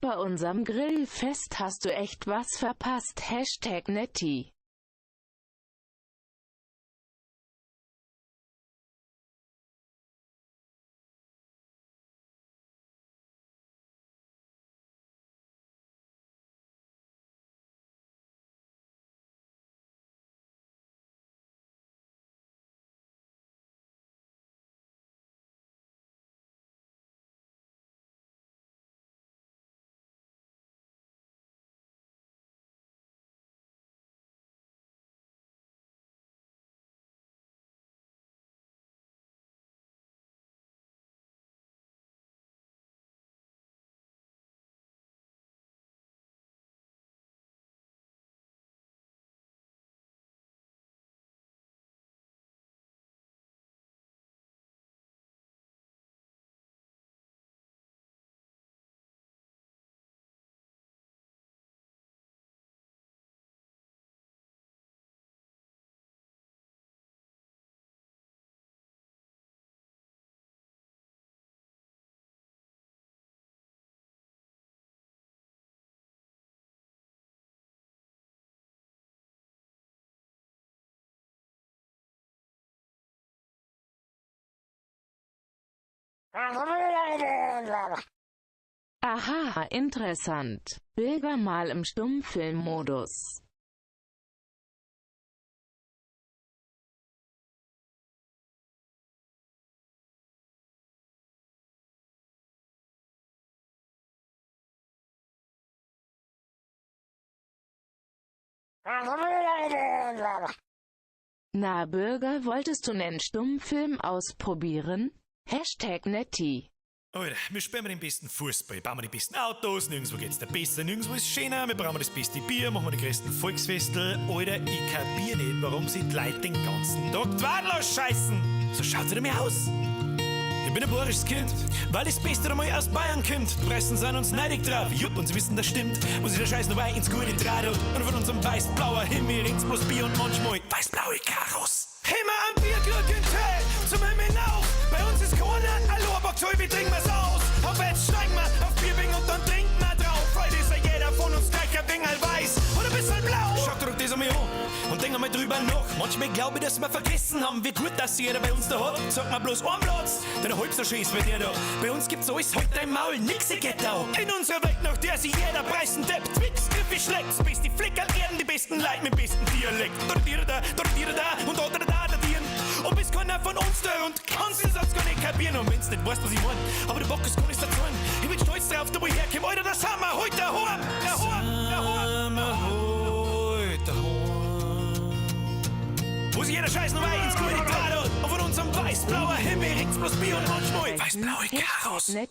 Bei unserem Grillfest hast du echt was verpasst. #Netti. Aha, interessant. Bürger mal im Stummfilmmodus. Na Bürger, wolltest du nen Stummfilm ausprobieren? #Netti. Alter, wir spielen den besten Fußball, bauen wir die besten Autos, nirgendwo geht's da besser, nirgendwo ist schöner, wir brauchen das beste Bier, machen wir die größten Volksfestel. Alter, ich kapier nicht, warum sie die Leute den ganzen Tag die Wadel ausscheißen. So schaut's nicht mehr aus. Ich bin ein bayerisches Kind, weil das Beste einmal aus Bayern kommt. Die Pressen sind uns neidig drauf, jupp, und sie wissen, das stimmt. Muss ich der Scheiß noch ins gute Draht und von unserem weiß-blauer Himmel rings bloß Bier und manchmal weiß-blaue Karos. Immer am Bierglück in Tell, zum Himmel auf. Bei uns ist Corona, hallo, Bock, wie trinken wir's aus? Auf jetzt steigen wir auf Bierbing und dann trinken wir drauf. Heute ist ja jeder von uns gleich ein Bingel weiß oder ein bisschen blau. Schaut doch das an mich an und denk mal drüber nach. Manchmal glaube ich, dass wir vergessen haben, wie gut das jeder bei uns da hat. Sag mal bloß einen Platz, denn halb so schön ist wie der da. Bei uns gibt's alles halt dein Maul, nix geht da. In unserer Welt, nach der sich jeder preisen deppt, Twix, Griffi, schlägt, bis die Flickerl erden, die besten Leute mit besten Dialekt. Dort da und dort da dieren. Und bis keiner von uns da und kannst den Satz gar nicht kapieren. Und wenn's nicht weißt, was ich mein, aber der Bock ist gar nicht dazu. Ich bin stolz drauf, da wo ich herkomme, Alter, das haben wir heute daheim. Wo sich jeder Scheiß noch ins gute Draht und von unserem weiß-blauer Himmel rings bloß Bier und manchmal weiß-blaue Karos. Immer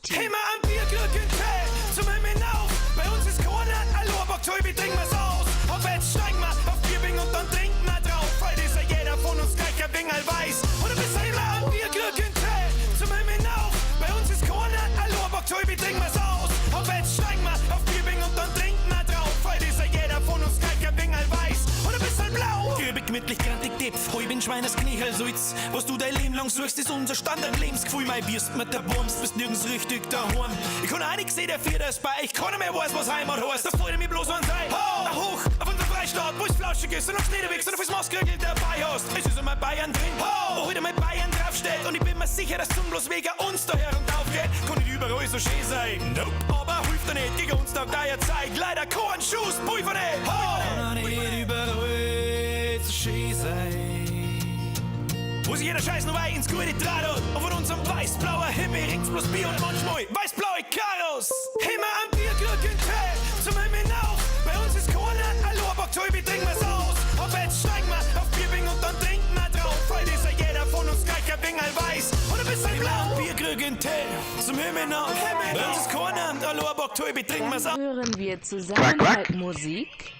am Bierglück in Tell, zum Himmel auf. Bei uns ist Corona, hallo, Bock, wie trinken wir's aus? Auf jetzt steigen wir auf Bierbing und dann trinken wir drauf. Heute ist ja jeder von uns gleich ein Bingel weiß oder bis immer am Bierglück in Tell, zum Himmel auf. Bei uns ist Corona, hallo, Bock, wie trinken wir's aus? Auf jetzt steigen wir auf Bierbing und dann trinken wir drauf. Heute ist ja jeder von uns gleich ein Bingel weiß oder bis blau. Übig, gemütlich, grantig, Depf, heu bin Schweiners Knechelsulz. Was du dein Leben lang suchst, ist unser Standard-Lebensgefühl. Mein wirst mit der Bums, bist nirgends richtig daheim. Ich kann auch nix sehen, der Vierter ist bei euch. Keiner mehr weiß, was Heimat heißt. Da freut mich bloß an sein. Nach hoch, auf unser Freistaat, wo es flauschig ist und uns niederwächst und auf das Maßkrügel dabei hast. Es ist immer Bayern drin, wo heute mal Bayern draufsteht. Und ich bin mir sicher, dass zum bloß wegen uns daher und aufgeht. Kann nicht überall so schön sein. Nope. Aber hilft er nicht, gegen uns taugt der Zeit. Leider kein Schuss, Pulver nicht. Kann nicht überall so schön sein. Wo sich jeder Scheiß noch ins gute Draht und von unserem weiß-blauer Himmel rings bloß Bier und manchmal weiß-blaue Karos. Immer am Bierglück in Tell, zum Himmel auf. Bei uns ist Corona, hallo, Bock, wie trinken wir's aus? Auf jetzt steigen wir auf Bierbing und dann trinken wir drauf. Heute ist ja jeder von uns gleich ein Bingel weiß oder ein bisschen blau. Bierglück in Tell, zum Himmel auf. Bei uns ist Corona, hallo, Bock, wie trinken wir's aus? Hören wir zusammen halt Musik.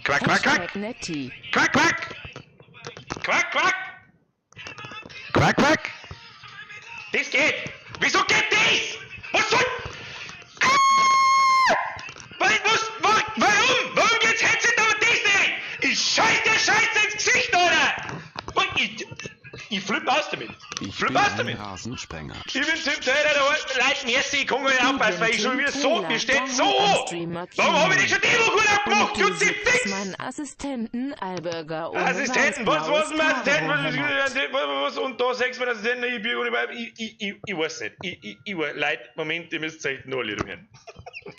#Netti. Quack, quack. Quack, quack. Quack, quack! Das geht! Wieso geht das? Was soll... Warum? Warum geht's Headset aber das nicht? Ich scheiß dir Scheiße ins Gesicht, oder? Ich flippe aus damit. Ich Flippe bin aus ein damit. Rasensprenger. Ich bin Typ Trainer, der alten Leute, merci, ich kann gar nicht aufpassen, weil ich schon wieder so, mir steht so. Warum habe ich nicht schon die Woche abgemacht? Du Tut sie sitzt fix. meinen Assistenten Alberger ohne Assistenten, was ist ein Assistent? Weißblaues Was, und da sagst du mir Assistenten, ich biege und ich weiß nicht. Ich weiß, Leute, Moment, ihr müsst echt noch alle hören.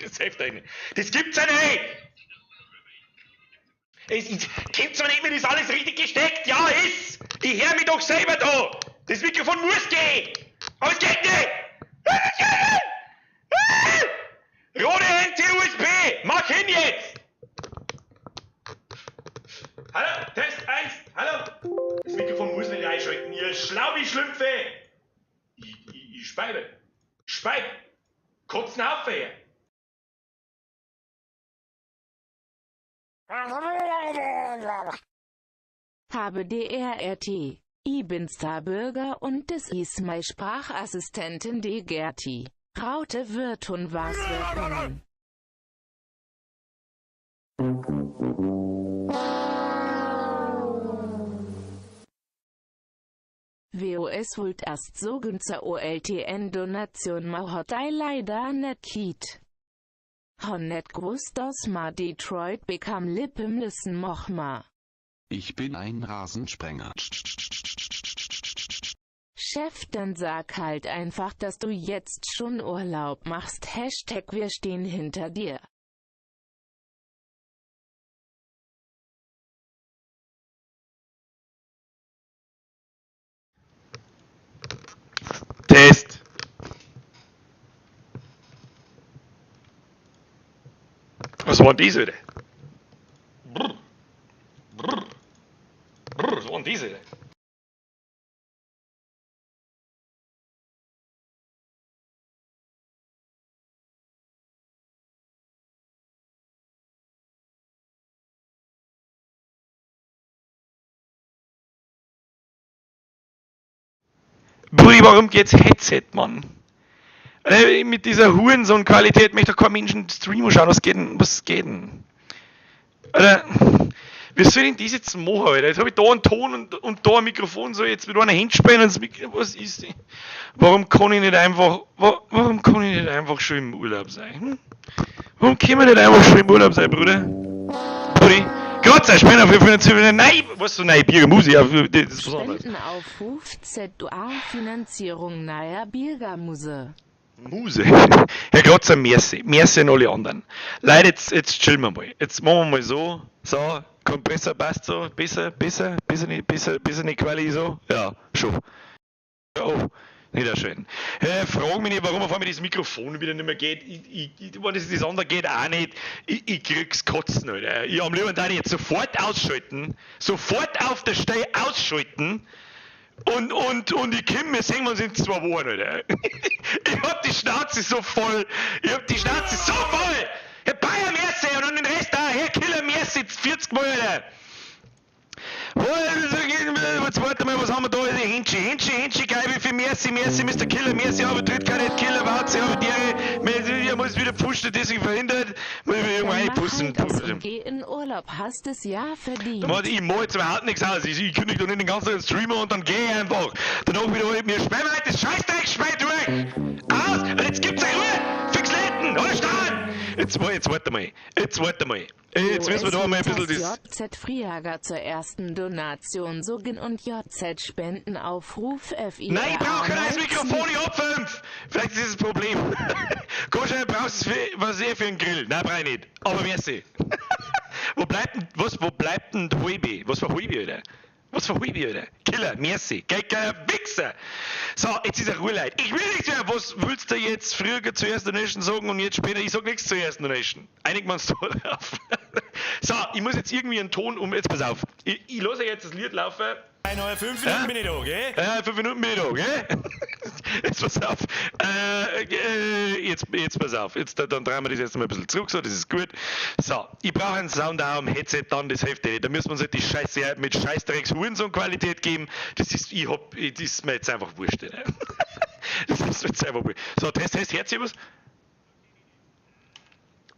Das hilft euch nicht. Das gibt's ja nicht! Kommt's mir nicht mehr, ist alles richtig gesteckt? Ja, ist! Ich hör mich doch selber da! Das Mikrofon muss gehen! Aber es geht nicht! Rote NT-USB! Mach hin jetzt! Hallo, Test 1, hallo! Das Mikrofon muss nicht einschalten, ihr schlau wie Schlümpfe! Ich speibe! Speib! Kotzen auf, ey! Habe DRRT. Ich bin's der Bürger und das ist meine Sprachassistentin die Gerti. Raute wird und was wir können. WOS wollt erst so günzer OLTN-Donation ma hat I leider net kiet. Han net gewusst, dass ma Detroit bekam Lippen müssen moch ma. Ich bin ein Rasensprenger. Chef, dann sag halt einfach, dass du jetzt schon Urlaub machst. Hashtag wir stehen hinter dir. Test! Was war denn diese wieder? Brr. Brr. Brr, was war denn diese wieder? Brudi, warum geht's Headset, Mann? Mit dieser Hurensohn-Qualität möchte doch kein Mensch einen Stream schauen. Was geht denn? Alter, wie soll ich das jetzt machen, Alter? Jetzt habe ich da einen Ton und da ein Mikrofon, so jetzt mit einer hinsprechen und das Mikrofon. Was ist das? Warum kann ich nicht einfach schon im Urlaub sein? Hm? Warum können wir nicht einfach schon im Urlaub sein, Bruder? Brudi? Gott sei Dank, für nein, was so nein, Bier, Musik, das ist was anderes. Spendenaufruf ZUA-Finanzierung neuer Biergermuse. Muse. Herr Glotzer, merci an alle anderen. Leute, jetzt chillen wir mal. Jetzt machen wir mal so. So, Kompressor passt so. Besser nicht Quali so. Ja, schon. Oh, nicht auch schön. Frag mich nicht, warum auf einmal das Mikrofon wieder nicht mehr geht. Das andere geht auch nicht. Ich krieg's kotzen, Alter. Ich am liebsten da jetzt sofort ausschalten. Sofort auf der Stelle ausschalten. Und ich komm, wir sehen uns in 2 Wochen, Alter. Ich hab die Schnauze so voll. Herr Bayer, merci, und den Rest da. Herr Killer, merci, 40 Mal, Alter. Jetzt warte mal, was haben wir da? Hinschi, geil, wie viel merci, Mr. Killer, merci, aber tritt gar nicht Killer, warte, aber ich muss wieder pushen, deswegen verhindert. Muss ich irgendwo einpusten. Geh in Urlaub, hast es ja verdient. Ich mach jetzt überhaupt nichts aus. Ich kündige doch nicht den ganzen Streamer und dann geh ich einfach. Danach wieder mir sperren halt das Scheißdreck, sperrt durch. Aus! Und jetzt gibt's eine Ruhe! Fix Letten! Oder starren! Jetzt warte mal. Jetzt müssen wir da mal ein bisschen das... JZ Friager zur ersten Donation, Sogin und JZ Spendenaufruf FI. Nein, ich brauche kein neues Mikrofon, ich hab 5! Vielleicht ist das das Problem. Wahrscheinlich brauchst du was sehr für einen Grill. Nein, brauch ich nicht. Aber merci. Wo bleibt denn der Huibi? Was für Huibi, Alter? Killer, merci. Geiler Wichser. So, jetzt ist er Ruhe, Leute. Ich will nichts mehr. Was willst du jetzt früher zur ersten Donation sagen und jetzt später? Ich sag nichts zur ersten Donation. Einigen wir uns darauf. So, ich muss jetzt irgendwie einen Ton jetzt pass auf. Ich lasse jetzt das Lied laufen. Neue 5 Minuten bin ich da, gell? Ja, 5 Minuten bin ich da, gell? Jetzt pass auf. Jetzt pass auf. Dann drehen wir das jetzt mal ein bisschen zurück, so, das ist gut. So, ich brauche einen Sound auch am Headset dann, das hilft nicht. Da müssen wir uns halt die Scheiße mit Scheißdrecks Hurensohn-Qualität geben. Das ist mir jetzt einfach wurscht. Ne? Das ist mir jetzt einfach wurscht. So, Test, Herz, was?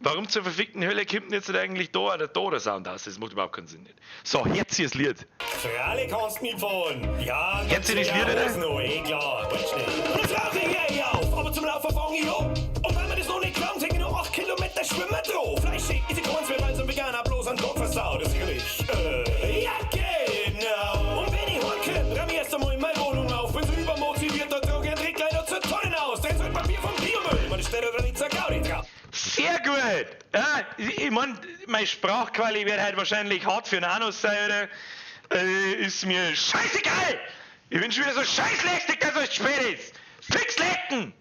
Warum zur verfickten Hölle kommt denn jetzt eigentlich da der Sound aus? Das macht überhaupt keinen Sinn nicht. So, jetzt hier das Lied. Freilich kannst du mitfahren. Ja, jetzt hier das Lied, oder? noch, klar. Weißt du nicht. Und jetzt rauche ich auf, aber zum Laufen fange ich an. Und wenn mir das noch nicht klang, hänge ich noch 8 Kilometer schwimmen drauf. Fleischig ist die Kunst, wir so ein Veganer bloß an Gott versaut. Das sicherlich. Ja, genau. Und wenn ich heimkomme, räume ich erst einmal in meine Wohnung auf. Bin so übermotivierter Drogen, trinke leider zu Tonnen aus. Denn so ein Papier vom Biomüll, man steht da nicht zur Gaudi drauf. Sehr gut! Ja, ich mein, meine Sprachqualität wird halt wahrscheinlich hart für einen Anus sein, oder? Ist mir scheißegal! Ich bin schon wieder so scheißlästig, dass es spät ist! Fix lecken!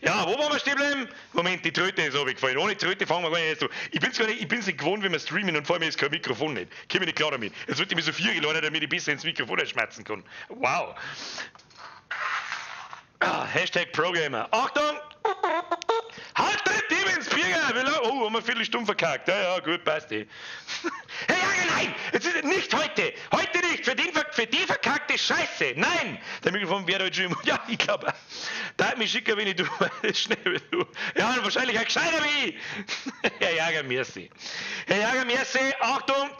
Ja, wo waren wir stehen bleiben? Moment, die Tröte ist runtergefallen. Ohne Tröte fangen wir gar nicht so. Ich bin's nicht gewohnt, wenn wir streamen und vor mir ist kein Mikrofon nicht. Komm ich nicht klar damit. Jetzt wird ich mir so viel geladen, damit ich besser ins Mikrofon schmerzen kann. Wow! Hashtag Programmer. Achtung! Halt den ins Bier! Oh, haben wir eine Viertelstunde verkackt. Ja, gut, passt eh. Hey, nein! Jetzt ist es nicht heute! Heute nicht! Für die verkackte Scheiße! Nein! Der Mikrofon wäre heute schon immer. Ja, ich glaube. Da hat mich schicker, wenn ich du. Schnell wie du. Ja, und wahrscheinlich ein gescheiter wie ich. Herr Jager, merci. Herr Jager, merci. Achtung!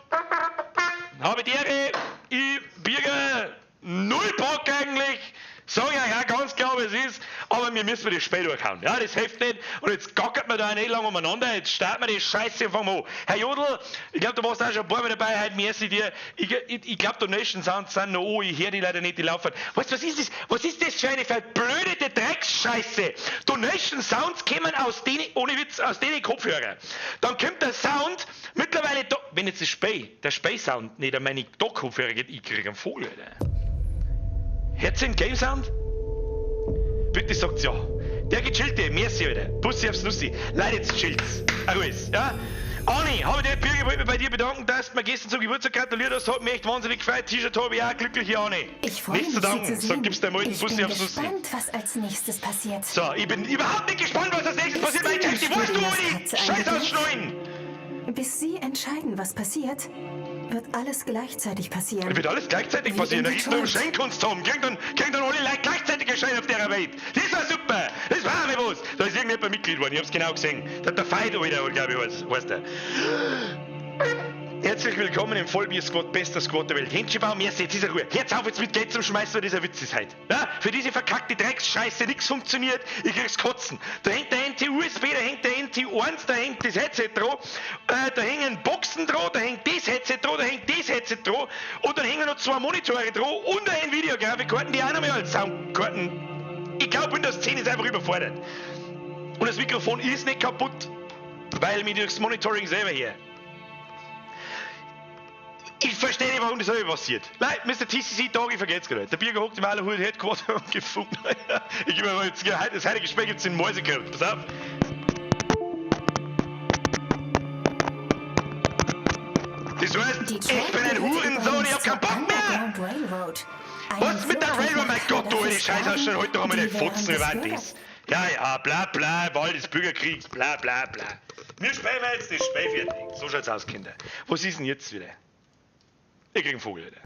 Habe die Ehre. Ich Bierger. Null Bock eigentlich. Sag ich euch auch ganz klar, wie es ist, aber wir müssen das Spiel durchhauen. Ja, das hilft nicht. Und jetzt gackert man da nicht lang umeinander. Jetzt starten wir die Scheiße und fangen wir an. Herr Jodl, ich glaube, du warst auch schon ein paar Mal dabei. Heute merci dir. Ich glaube, Donation Sounds sind noch an. Ich höre die leider nicht, die laufen. Weißt du, was ist das? Was ist das für eine verblödete Drecksscheiße? Donation Sounds kommen aus denen, ohne Witz, aus denen Kopfhörer. Dann kommt der Sound mittlerweile da. Wenn jetzt der Spey-Sound nicht an meine Kopfhörer geht, ich kriege einen Vogel, Alter. Hört ihr den Game Sound? Bitte sagt's ja. Der gechillte, merci, Alter. Bussi aufs Nussi. Leute, jetzt chillt's. Alles, ja? Ani, habe ich dir, wollte mich bei dir bedanken, dass du mir gestern zum Geburtstag gratuliert hast. Hat mich echt wahnsinnig gefreut. T-Shirt habe ich auch, glückliche Ani. Ich freue mich, zu danken. Sie zu Sag, sehen. gibst du mal einen Bussi aufs Nussi. Ich bin gespannt, was als nächstes passiert. So, ich bin überhaupt nicht gespannt, was als nächstes passiert, weil ich kenn die Wurst, du Ani! Scheiß ausschneiden! Bis Sie entscheiden, was passiert, wird alles gleichzeitig passieren. Wird alles gleichzeitig Wie passieren. Da in gibt es nur Detroit. Scheinkunst haben. Kriegen dann alle Leute gleichzeitig erscheinen auf der Welt. Das war super. Das war mir was. Da ist irgendjemand Mitglied geworden. Ich hab's genau gesehen. Der Fight, Alter, glaube ich, heißt der. Herzlich willkommen im Vollbier-Squad, bester Squad der Welt. Händchenbaum, merci, jetzt ist er gut. Jetzt auf, jetzt mit Geld zum Schmeißen, weil das ein Witz ist heute. Ja? Für diese verkackte Drecksscheiße, nichts funktioniert, ich krieg's kotzen. Da hängt der NT-USB, da hängt der NT1, da hängt das Headset dran, da hängen Boxen dran, da hängt das Headset dran, da hängt das Headset dran und dann hängen noch 2 Monitore dran und eine Nvidia-Grafikkarten, die auch noch mal als Soundkarten. Ich glaube, Windows 10 ist einfach überfordert. Und das Mikrofon ist nicht kaputt, weil mir das Monitoring selber hier. Ich verstehe nicht, warum das selber passiert. Nein, Mr. TCC Tag, ich vergesse gerade. Der Bierger hockt im Allerhut Headquarter und gefunden. Ich gebe mal jetzt, das heilige Gespräch jetzt in Mäuse gehört. Pass auf. Das heißt, ich bin ein Hurensohn, ich hab keinen Bock mehr! Was mit der Railroad? Mein Gott, du, die Scheiße hast schon heute noch einmal nicht Fotzen über das. Ja, bla bla, Wahl des Bürgerkriegs, bla bla bla. Wir spielen jetzt das Spiel fertig. So schaut's aus, Kinder. Was ist denn jetzt wieder? Ich krieg einen Vogel, Alter.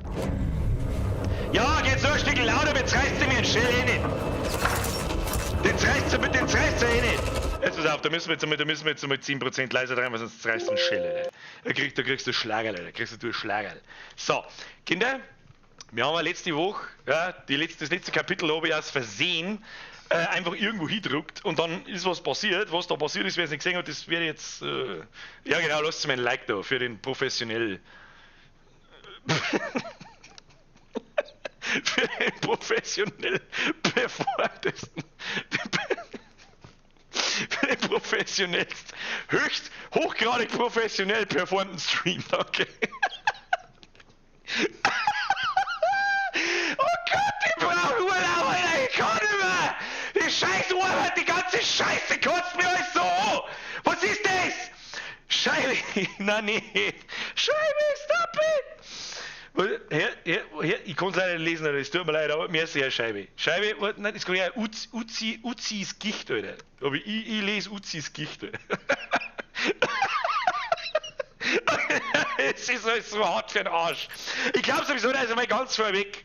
Ja, geht so ein Stück lauter, jetzt reißt ihr mir einen Schell eh nicht. Den reißt ihr eh nicht. Jetzt pass auf, da müssen wir jetzt mal 10% leiser rein, weil sonst reißt du einen Schell, Alter. Da kriegst du Schlagerl, Alter. Kriegst du einen Schlagerl. So, Kinder, wir haben ja letzte Woche, ja, das letzte Kapitel habe ich aus Versehen einfach irgendwo hindruckt und dann ist was passiert. Was da passiert ist, wer es nicht gesehen hat, das werde jetzt, ja genau, lasst mir ein Like da für den professionell für den professionell bevortesten, für den professionellsten, höchst hochgradig professionell performten Stream, danke. Oh Gott, ich brauche Urlaub, Alter, ich kann nicht mehr! Die scheiß Arbeit, die ganze Scheiße kotzt mir euch so an! Was ist das? Scheibe, nein, nee. Scheibe, stop it! Ich kann es leider nicht lesen, Alter. Es tut mir leid, aber mir ist ja Scheibe. Scheibe, nein, das kann ich ja Uzis Gicht, Alter. Aber ich lese Uzis Gicht, Alter. Es ist alles so hart für den Arsch. Ich glaube sowieso, da ist einmal ganz vorweg.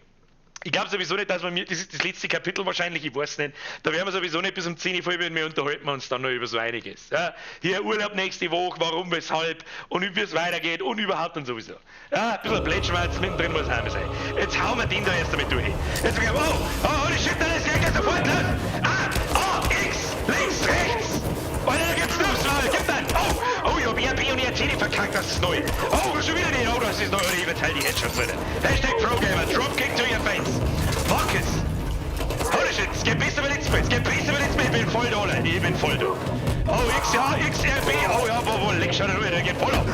Ich glaube sowieso nicht, dass wir mir, das ist das letzte Kapitel wahrscheinlich, ich weiß nicht, da werden wir sowieso nicht bis um 10 Uhr voll, wenn wir unterhalten uns dann noch über so einiges. Ja, hier Urlaub nächste Woche, warum, weshalb und wie es weitergeht und überhaupt und sowieso. Ja, ein bisschen Blättschmerz mittendrin muss heim sein. Jetzt hauen wir den da erst damit durch. Jetzt sagen wir, holy shit, dann ist ja sofort los. X, links, rechts. Und dann geht's los, gib dann. Ja, BRB und ERT verkackt, das ist neu. Schon wieder den, das ist neu, oder ich verteile die Headshots wieder. Hashtag ProGamer, Dropkick to your face. Fuck it. Holy shit, es geht besser mit ins Bild, ich bin voll da, Leute, ich bin voll da. XRB, jawohl, leg, schau dir nur, der geht voll ab.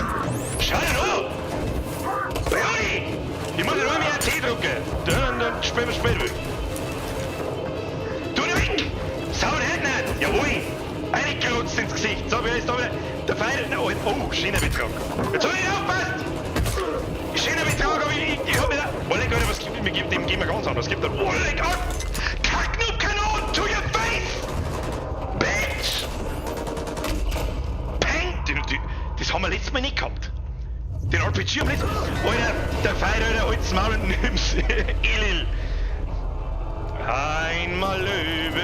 Schau dir nur. Brudi, ich muss nur mehr ERT drücken. Dann spielen wir. Du weg! Sau den Händen an! Jawohl! Eingeklotzt ins Gesicht. So, wer ist da wieder? Der Feind. Schienenbetrag. Jetzt hab ich nicht aufgepasst! Schienenbetrag, aber ich hab nicht. Oleg, Alter, was gibt mir? Dem gehen wir ganz anders. Was gibt er? Oleg, Kacknoob-Kanon to your face! Bitch! Peng! Das haben wir letztes Mal nicht gehabt. Den RPG haben wir nicht. Alter, der Feind, Alter, halt's Maul und nimm's. Elil. Einmal Löwe,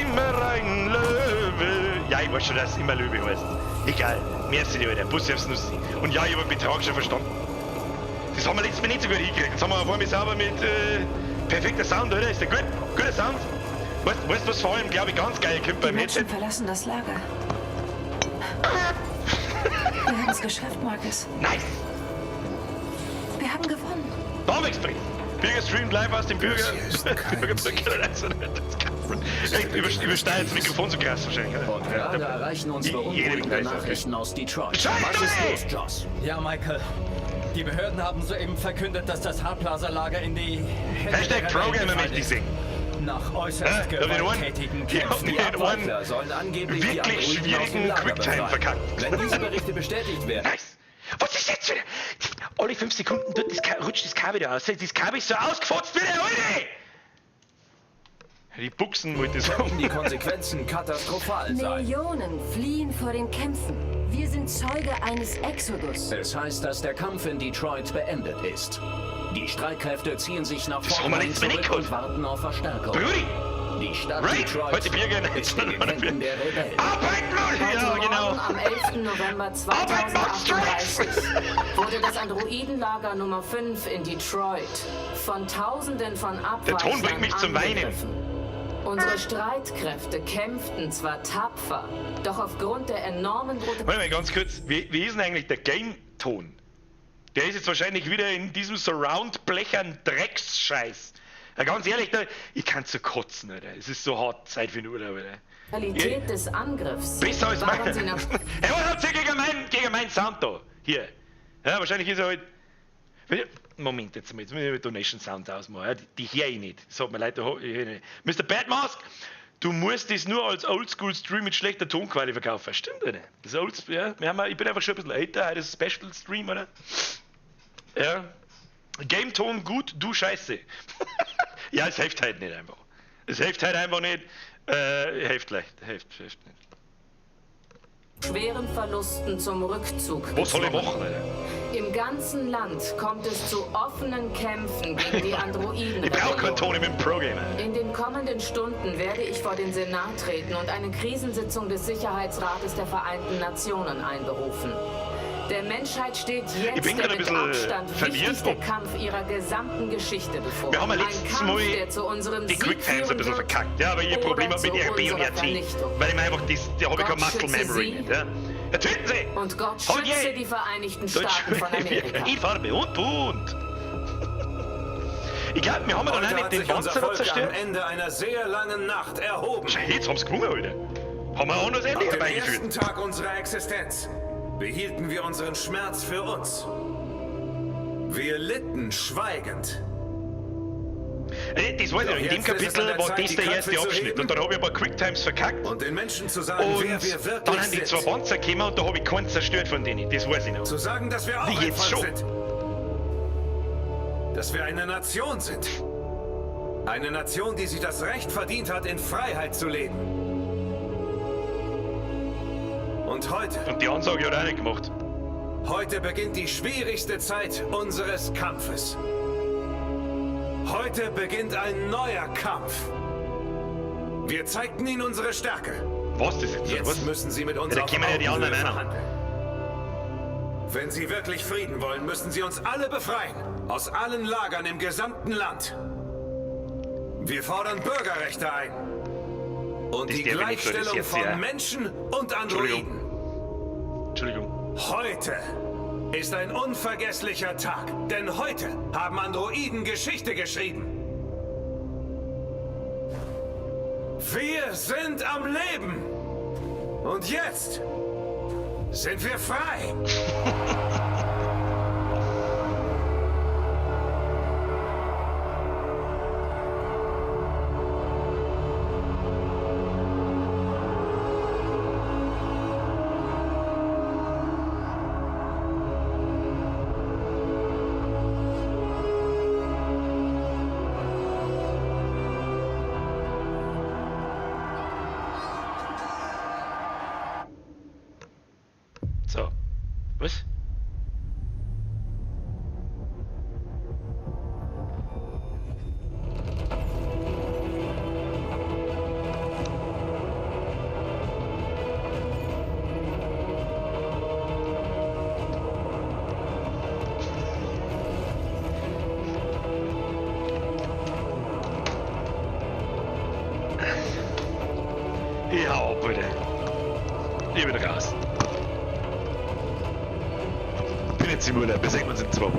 immer ein Löwe. Ja, ich weiß schon, dass es immer Löwe heißt. Egal, merci dir, der Bus selbst nutzt. Und ja, ich habe den Betrag schon verstanden. Das haben wir letztes Mal nicht so gut hingekriegt. Jetzt haben wir auf einmal sauber mit perfekter Sound, oder? Ist der gut? Guter Sound? Weißt du, was vor allem, glaube ich, ganz geil kommt beim Headset? Die Menschen verlassen das Lager. Wir haben es geschafft, Marcus. Nice! Wir haben gewonnen. Dormexpress! Bürger streamt live aus dem Bürger. Übersteigt das Mikrofon so krass wahrscheinlich. Und gerade erreichen uns beunruhigende Nachrichten aus Detroit. Was ist los, Joss? Ja, Michael. Die Behörden haben soeben verkündet, dass das Hardplaza-Lager in die Hashtag ProGamer mächtig singen. Nach äußerst gewalttätigen Kämpfen. Die Abweichler sollen angeblich die wirklich schwierigen Quicktime verkackt. Wenn diese Berichte bestätigt werden. Nice. Was ist jetzt wieder? Alle 5 Sekunden rutscht das Kabel wieder aus. Das Kabel ist so ausgefotzt wie der Alte! Die Buchsen wollte ich sagen. Die Konsequenzen katastrophal sein. Millionen fliehen vor den Kämpfen. Wir sind Zeuge eines Exodus. Es heißt, dass der Kampf in Detroit beendet ist. Die Streitkräfte ziehen sich nach vorne zurück und warten auf Verstärkung. Brudi! Die Stadt Right. Detroit Heute Bier gerne. ist in den Händen der Rebellen. Ja, genau. Am 11. November 2038 wurde das Androidenlager Nummer 5 in Detroit von Tausenden von Der Ton bringt mich zum Weinen. angegriffen. Unsere Streitkräfte kämpften zwar tapfer, doch aufgrund der enormen Warte mal ganz kurz, wie ist denn eigentlich der Game-Ton? Der ist jetzt wahrscheinlich wieder in diesem Surround-Blechern Drecksscheiß. Ja, ganz ehrlich, ich kann zu kotzen, Alter. Es ist so hart, Zeit für den Urlaub, Alter. Qualität des Angriffs. Besser als mein. waren sie nach Hey, was habt ihr gegen mein Sound da? Hier. Ja, wahrscheinlich ist er halt. Moment, jetzt müssen wir Donation Sound ausmachen. Ja, die höre ich nicht. Das hat mir leid. Mr. Badmask, du musst das nur als Oldschool-Stream mit schlechter Tonqualität verkaufen. Stimmt, oder? Das ist ja, ich bin einfach schon ein bisschen älter, das ist ein Special-Stream, oder? Ja. Game-Ton gut, du Scheiße. Ja, es hilft halt nicht einfach. Es hilft halt einfach nicht. Hilft nicht. schweren Verlusten zum Rückzug Was soll ich gezwungen. machen, Alter? Im ganzen Land kommt es zu offenen Kämpfen gegen die Androiden. Ich brauche keinen Ton mit dem Pro-Gamer. In den kommenden Stunden werde ich vor den Senat treten und eine Krisensitzung des Sicherheitsrates der Vereinten Nationen einberufen. Der Menschheit steht Ich bin jetzt gerade der ein mit bisschen Abstand verwirrt, wichtigste ob- Kampf ihrer gesamten Geschichte bevor. Wir haben ja Ein letztes Kampf, Mal der zu unserem die Sieg Quicktimes ein bisschen führen wird verkackt. Ja, aber ich oder Problem habe mit zu RB und unserer RT. Vernichtung. Weil ich mir einfach, da habe ich kein Gott Muscle schütze Memory Sie. nicht. Ja? Ja, töten Sie! Und Gott Oh schütze je. die Vereinigten Staaten von Amerika. In Farbe und bunt. Ich glaube, wir haben ja dann auch Heute nicht hat den sich unser Panzer noch Volk am zerstört. Ende einer sehr langen Nacht erhoben. Jetzt haben sie gewonnen, Alter. Haben wir auch noch das Ende Am herbeigeführt. ersten Tag unserer Existenz behielten wir unseren Schmerz für uns. Wir litten schweigend. Das weiß ich noch, in dem jetzt ist es an Kapitel der war Zeit, das die der Köpfe erste zu Abschnitt. heben Und dann habe ich ein paar Quicktimes verkackt. Und den Menschen zu sagen, Und wer wir dann wirklich haben die sind. 2 Panzer gekommen und da habe ich keinen zerstört von denen. Das weiß ich noch. Zu sagen, dass wir auch Wie ein jetzt Volk schon? sind. Dass wir eine Nation sind. Eine Nation, die sich das Recht verdient hat, in Freiheit zu leben. Und Und die Ansage hat er auch nicht gemacht. heute beginnt die schwierigste Zeit unseres Kampfes. Heute beginnt ein neuer Kampf. Wir zeigten ihnen unsere Stärke. Was das jetzt? Jetzt Was? müssen sie mit uns Ja, da auf kommen ja die Augenhöhe anderen verhandeln. Wenn sie wirklich Frieden wollen, müssen sie uns alle befreien. Aus allen Lagern im gesamten Land. Wir fordern Bürgerrechte ein. Und die Gleichstellung von Menschen und Androiden. Entschuldigung. Heute ist ein unvergesslicher Tag. Denn heute haben Androiden Geschichte geschrieben. Wir sind am Leben. Und jetzt sind wir frei. So. Was? Ja, bitte. Ich bin raus. Bin jetzt im Urlaub, wir sehen uns in 2 Wochen.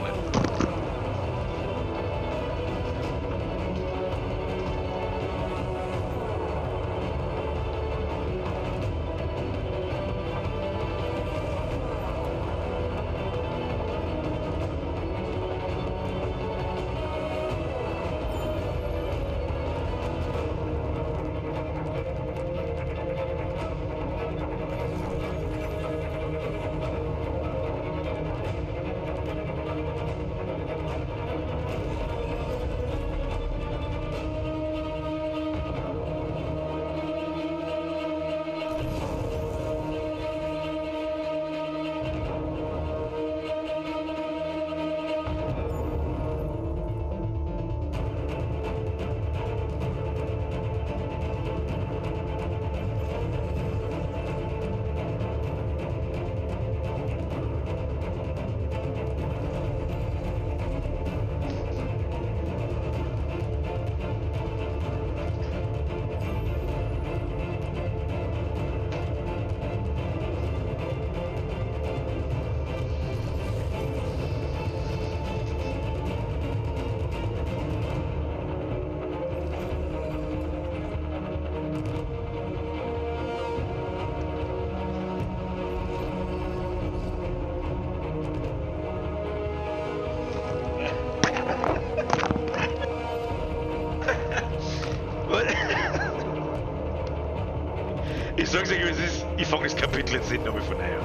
Ich sag's euch, wie es ist. Ich fange das Kapitel jetzt nicht nochmal von neu an.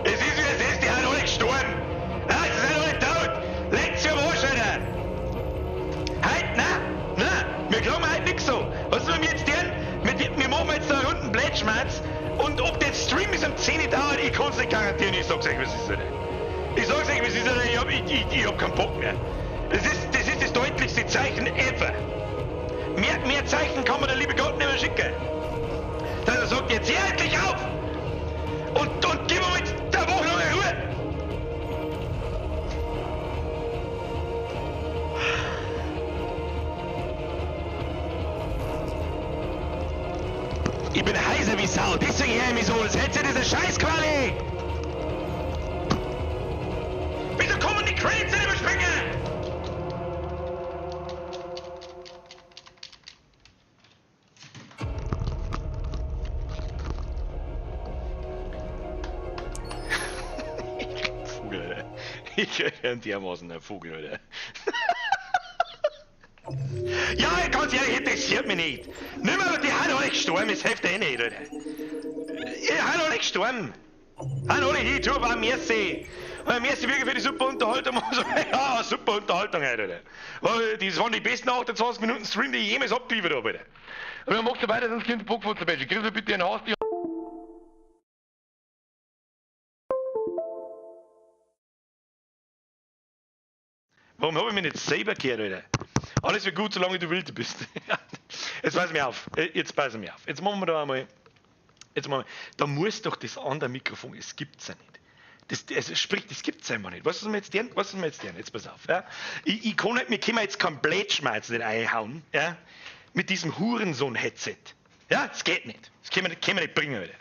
Es ist wie es ist, die haben alle gestorben. Nein, sie sind alle tot. Legt's für am Arsch, Alter. Heute, nein, wir glauben heute nichts so. Was sollen wir jetzt tun? Wir machen jetzt da einen runden Blättschmerz. Und ob der Stream bis um 10 Uhr dauert, ich kann's nicht garantieren. Ich sag's euch, was ist, Alter. Ich sag's euch, was ist, Alter. Ich hab keinen Bock mehr. Das ist das deutlichste Zeichen ever. Mehr Zeichen kann man der liebe Gott nicht mehr schicken. Dass er sagt, jetzt hör endlich auf! Und gib mir jetzt der Woche noch eine Ruhe! Ich bin heiser wie Sau, deswegen höre ich mich so, als hätte diese Scheißquali! Wieso kommen die Credits nicht überspringen? Ich höre dermaßen ein Vogel, Alter. Ja, ganz ehrlich, interessiert mich nicht. Nimm mal, die haben alle gestorben, das hilft eh nicht, Alter. Die haben alle gestorben. Haben alle YouTube, auch merci. Merci wirklich für die super Unterhaltung. Ja, super Unterhaltung heute, Alter. Weil das waren die besten 28 Minuten Stream, die ich jemals abgeliefert habe, Alter. Aber dann machst du weiter, sonst kommt der Bock von der Menschen. Kriegst du bitte ein Haus, Warum habe ich mich nicht selber gehört, Alter? Alles wird gut, solange du wild bist. Jetzt pass mir auf. Jetzt machen wir da einmal. Da muss doch das andere Mikrofon, es gibt's ja nicht. Das gibt's einfach nicht. Was wir jetzt tun? Jetzt pass auf. Ja? Wir können jetzt keinen Blätschmerz nicht einhauen, ja? Mit diesem Hurensohn-Headset. Ja, das geht nicht. Das können wir nicht bringen, Alter.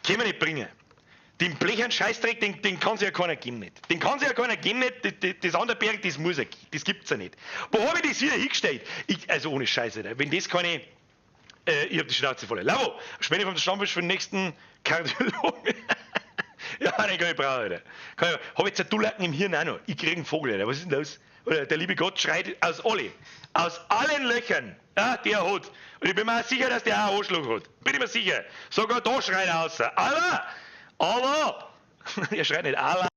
Können wir nicht bringen. Den blechern Scheißdreck, den kann sich ja keiner geben nicht. Den kann sich ja keiner geben nicht. Das andere Berg, das muss er geben. Das gibt's ja nicht. Wo habe ich das hier hingestellt? Also ohne Scheiße, Alter. Wenn das keine... ich hab die Schnauze voll. Lavo, Spende vom Stammtisch für den nächsten Kardiologen. Ja, den kann ich brauchen, Alter. Hab jetzt ein Dullacken im Hirn auch noch. Ich krieg einen Vogel, Alter. Was ist denn los? Oder der liebe Gott schreit aus allen Löchern, ja, die er hat. Und ich bin mir auch sicher, dass der auch einen Anschlag hat. Bin ich mir sicher. Sogar da schreit er raus. Allah! Er schreit nicht Allah.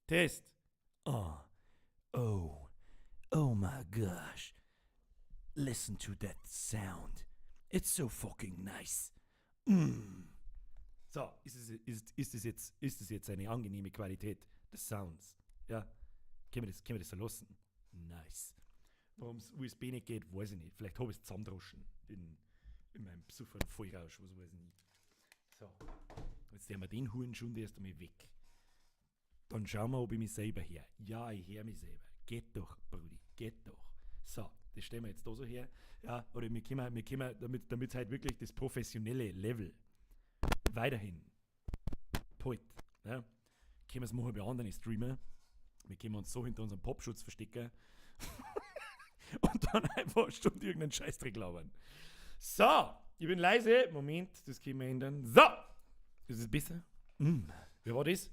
Test. Oh my gosh. Listen to that sound. It's so fucking nice. So, ist das jetzt eine angenehme Qualität des Sounds? Ja? Können wir das so lassen? Nice. Warum es USB nicht geht, weiß ich nicht. Vielleicht habe ich es zusammendroschen in meinem Besuch Vollrausch, was weiß ich nicht. So, jetzt nehmen wir den Hurenschund erst einmal weg. Dann schauen wir, ob ich mich selber höre. Ja, ich höre mich selber. Geht doch, Brudi, geht doch. So, das stellen wir jetzt da so her. Ja, oder wir können damit halt wirklich das professionelle Level weiterhin halt, ja, können wir es machen bei anderen Streamer. Wir können uns so hinter unserem Popschutz verstecken und dann einfach eine Stunde irgendeinen Scheißdreck labern. So, ich bin leise. Moment, das können wir ändern. So, ist es besser? Wer war das?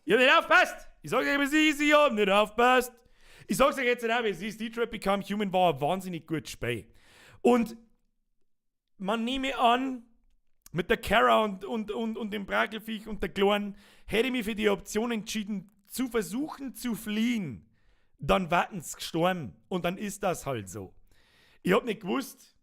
Ihr habt nicht aufgepasst! Ich sag's euch, wie es ist, ich hab nicht aufgepasst! Ich sag's euch jetzt nicht auch, wie es ist. Detroit Become Human war ein wahnsinnig gutes Spiel. Und man nehme an, mit der Kara und dem Brakelfiech und der Kleinen, hätte ich mich für die Option entschieden, zu versuchen zu fliehen. Dann warten sie gestorben. Und dann ist das halt so. Ich hab nicht gewusst.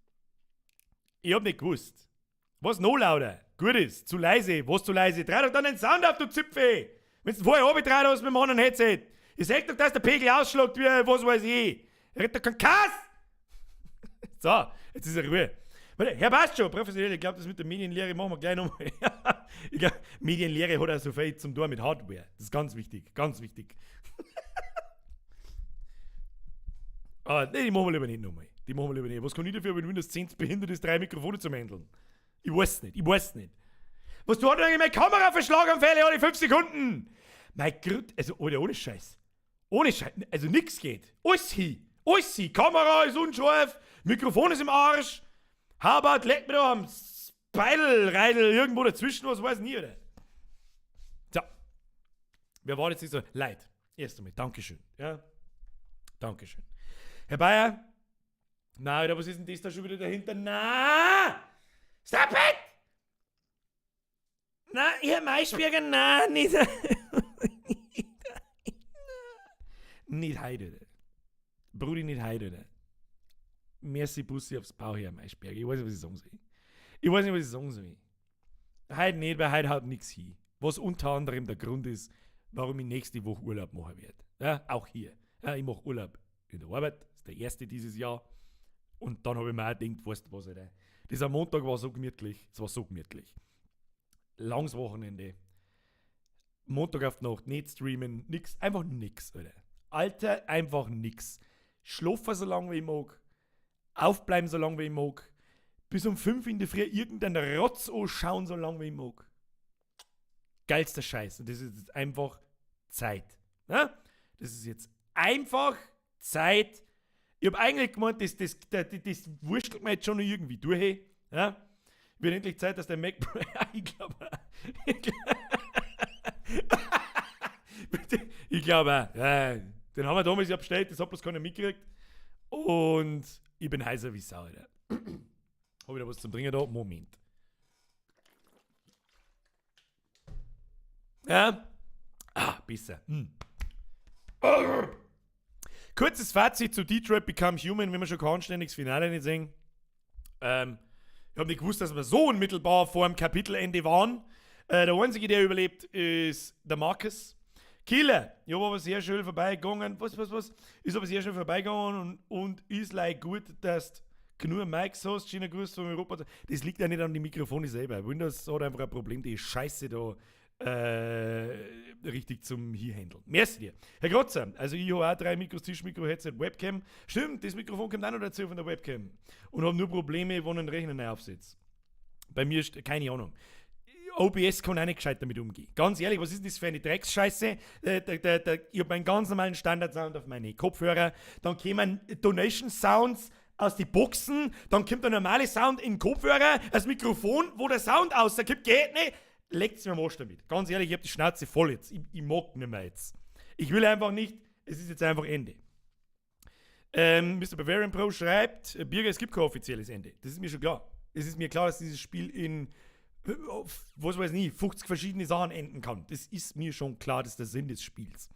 Was noch lauter? Gut ist. Zu leise. Was zu leise? Dreh doch dann den Sound auf, du Zipfe! Wenn du vorher runtergedreht hast mit dem anderen Headset. Ich sag doch, dass der Pegel ausschlägt wie was weiß ich. Er redet doch kein Kass! So, jetzt ist er Ruhe. Warte, Herr passt schon, professionell. Ich glaube, das mit der Medienlehre machen wir gleich nochmal. Ich glaube, Medienlehre hat auch so viel zum Tor mit Hardware. Das ist ganz wichtig, ganz wichtig. Nee, die machen wir lieber nicht nochmal. Was kann ich dafür, wenn Windows 10 behindert ist, 3 Mikrofone zu handeln? Ich weiß nicht. Was du hast eigentlich meine Kamera verschlagen, alle 5 Sekunden? Mein Gott, also ohne Scheiß. Also nix geht. Alles hin. Kamera ist unscharf, Mikrofon ist im Arsch. Habart legt mir da am Speidelreidel irgendwo dazwischen, was weiß ich nie, oder? So. Wer war jetzt nicht so? Leid. Erst einmal, Dankeschön. Ja? Dankeschön. Herr Bayer? Na, oder was ist denn das da schon wieder dahinter? Na! Stop it! Na, Herr Maischberger, na, nicht. Nicht heute. Brudi, nicht heute. Merci, Bussi aufs Bauch, Herr Maischberger. Ich weiß nicht, was ich sagen soll. Heute nicht, weil heute haut nichts hin. Was unter anderem der Grund ist, warum ich nächste Woche Urlaub machen werde. Ja, auch hier. Ja, ich mache Urlaub in der Arbeit. Das ist der erste dieses Jahr. Und dann habe ich mir auch gedacht, weißt du was, Alter. Dieser Montag war so gemütlich. Es war so gemütlich. Langes Wochenende. Montag auf die Nacht, nicht streamen, nix. Einfach nix, Alter. Alter, einfach nix. Schlafen so lange wie ich mag. Aufbleiben so lange wie ich mag. Bis um 5 in der Früh irgendeinen Rotz anschauen so lange wie ich mag. Geilster Scheiß. Und das ist jetzt einfach Zeit. Ja? Das ist jetzt einfach Zeit. Ich habe eigentlich gemeint, das wurstelt mir jetzt schon noch irgendwie durch. Ja? Wird endlich Zeit, dass der Mac Pro... ich glaube... ich glaube, den haben wir damals ja bestellt, das hat bloß keiner mitgekriegt. Und ich bin heißer wie Sau, Alter. Hab ich da was zum Trinken da? Moment. Ja? Besser. Kurzes Fazit zu Detroit Become Human, wenn wir schon kein anständiges Finale nicht sehen. Ich habe nicht gewusst, dass wir so unmittelbar vor dem Kapitelende waren. Der Einzige, der überlebt, ist der Marcus. Killer, ich habe aber sehr schön vorbeigegangen. Was? Ist aber sehr schön vorbeigegangen und ist like gut, dass du nur Mics hast. Schöner Gruß von Europa. Das liegt ja nicht an den Mikrofonen selber. Windows hat einfach ein Problem, die Scheiße da richtig zum Hier-Handeln. Merci dir. Herr Grotzer, also ich habe auch 3 Mikros, Tischmikro, Headset, Webcam. Stimmt, das Mikrofon kommt auch noch dazu von der Webcam. Und habe nur Probleme, wenn ich einen Rechner neu aufsetze. Bei mir ist keine Ahnung. OBS kann auch nicht gescheit damit umgehen. Ganz ehrlich, was ist das für eine Drecksscheiße? Ich habe meinen ganz normalen Standard-Sound auf meine Kopfhörer. Dann kommen Donation-Sounds aus den Boxen. Dann kommt der normale Sound in den Kopfhörer. Das Mikrofon, wo der Sound rauskommt, geht nicht. Leckt's mir am Arsch damit. Ganz ehrlich, ich hab die Schnauze voll jetzt. Ich mag nicht mehr jetzt. Ich will einfach nicht. Es ist jetzt einfach Ende. Mr. Bavarian Pro schreibt, Birger, es gibt kein offizielles Ende. Das ist mir schon klar. Es ist mir klar, dass dieses Spiel in, was weiß ich, 50 verschiedene Sachen enden kann. Das ist mir schon klar, dass der Sinn des Spiels.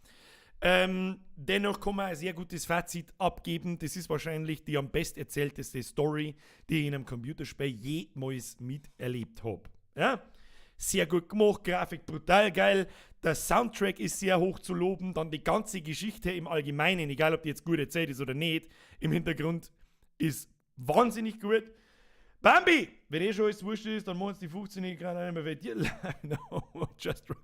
Dennoch kann man ein sehr gutes Fazit abgeben. Das ist wahrscheinlich die am best erzählteste Story, die ich in einem Computerspiel jemals miterlebt habe. Ja? Sehr gut gemacht, Grafik brutal geil, der Soundtrack ist sehr hoch zu loben, dann die ganze Geschichte im Allgemeinen, egal ob die jetzt gut erzählt ist oder nicht, im Hintergrund ist wahnsinnig gut. Bambi, wenn schon alles wurscht ist, dann machen die 15 gerade nicht mehr bei dir. No, just right.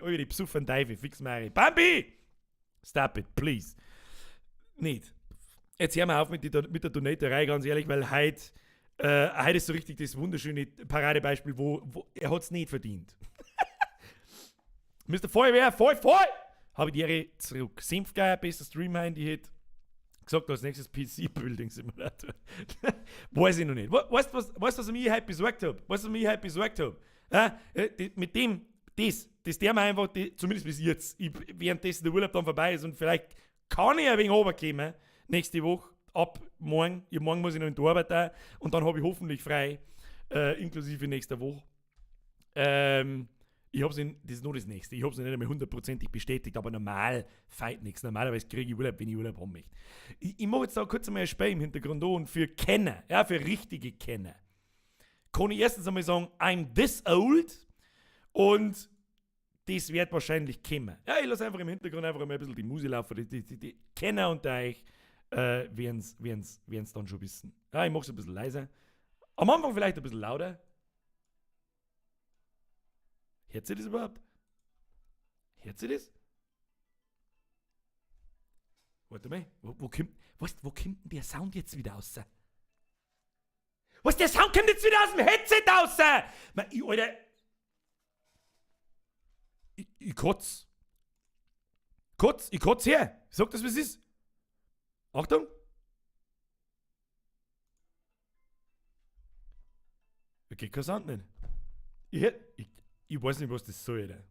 Oh, die psuffen Teufel, fix Mari. Bambi! Stop it, please. Nicht. Jetzt hören wir auf mit der Donaterei, ganz ehrlich, weil heute ist so richtig das wunderschöne Paradebeispiel, wo er hat es nicht verdient. Mr. Feuerwehr, voll! Habe ich die Ehre zurück. Senfgeier, bester Streamer, die hätte gesagt, als nächstes PC-Building-Simulator. Weiß ich noch nicht. Weißt du, was ich heute besorgt habe? Mit dem, das der mir einfach, zumindest bis jetzt, währenddessen der Urlaub dann vorbei ist und vielleicht kann ich ein wenig runterkommen, nächste Woche. Ab morgen. Morgen muss ich noch in die Arbeit da und dann habe ich hoffentlich frei, inklusive nächster Woche. Ich habe es das ist nur das nächste. Ich habe es nicht einmal 100% bestätigt, aber normal feit nichts. Normalerweise kriege ich Urlaub, wenn ich Urlaub haben möchte. Ich mache jetzt da kurz einmal ein Spiel im Hintergrund an und für Kenner, ja, für richtige Kenner, kann ich erstens einmal sagen, I'm this old und das wird wahrscheinlich kommen. Ja, ich lasse einfach im Hintergrund einfach mal ein bisschen die Musik laufen. Die Kenner unter euch werden's dann schon wissen. Ja, ich mache es ein bisschen leiser. Am Anfang vielleicht ein bisschen lauter. Hört ihr das überhaupt? Hört ihr das? Warte mal, wo kommt denn der Sound jetzt wieder raus? Der Sound kommt jetzt wieder aus dem Headset raus! Alter! Ich kotz. Ich kotz her! Sag das, was es ist. Achtung! Okay, kein Sound nicht. Ich weiß nicht, was das soll, Alter.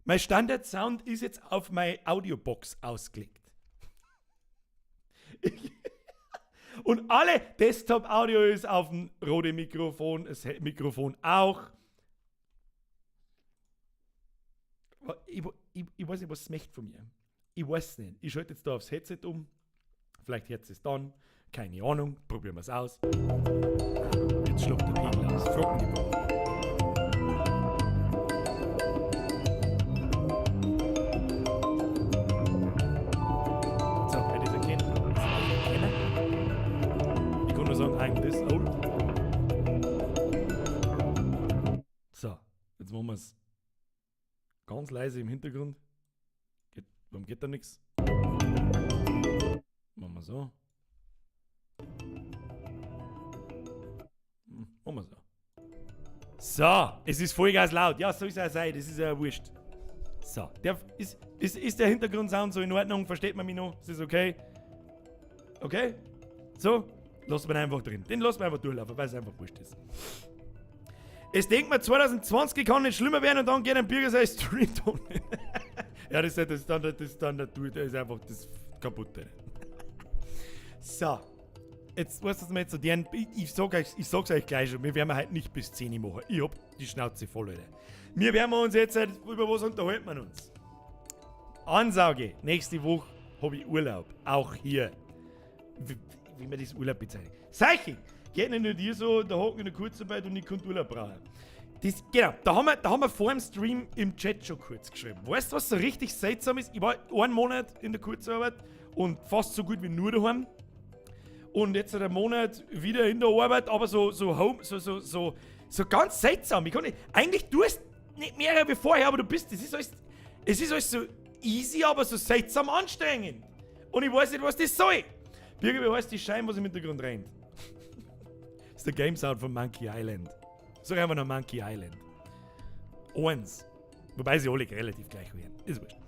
Mein Standard-Sound ist jetzt auf meine Audiobox ausgelegt. Und alle Desktop-Audio ist auf dem roten Mikrofon, das Mikrofon auch. Ich weiß nicht, was es möchte von mir. Ich weiß nicht. Ich schalte jetzt da aufs Headset um. Vielleicht hört es dann. Keine Ahnung. Probieren wir es aus. Jetzt schluckt der Pegel aus. Frag mich nicht. So, wer das erkennt, ich kann nur sagen, I'm this old. So, jetzt machen wir es ganz leise im Hintergrund. Warum geht da nichts? Machen wir so. Machen wir so. So, es ist vollgas laut. Ja, so ist es auch sein. Das ist ja wurscht. So, ist der Hintergrundsound so in Ordnung? Versteht man mich noch? Ist das okay? Okay? So? Lassen wir einfach drin. Den lassen wir einfach durchlaufen, weil es einfach wurscht ist. Es denkt man, 2020 kann nicht schlimmer werden und dann geht ein Bürger sein Stream tun. Ja, das ist einfach das Kaputte. So. Jetzt, weißt du, jetzt so deren, ich sag's euch gleich schon, wir werden halt nicht bis 10 Uhr machen. Ich hab die Schnauze voll, Leute. Wir werden uns jetzt halt, über was unterhalten wir uns? Ansage, nächste Woche habe ich Urlaub. Auch hier. Wie man das Urlaub bezeichnet. Seiche, geht nicht nur dir so, da hocken in der Kurzarbeit und ich kann Urlaub brauchen. Genau, da haben wir vor dem Stream im Chat schon kurz geschrieben. Weißt du, was so richtig seltsam ist? Ich war 1 Monat in der Kurzarbeit und fast so gut wie nur daheim. Und jetzt einen Monat wieder in der Arbeit, aber so ganz seltsam. Ich kann nicht, eigentlich tust du nicht mehr wie vorher, aber es ist alles so easy, aber so seltsam anstrengend. Und ich weiß nicht, was das soll. Birger, wie heißt die Scheibe, was im Hintergrund rennt? Das ist der Game Sound von Monkey Island. Sag einfach noch Monkey Island. 1. Wobei sie alle relativ gleich werden. Ist wurscht.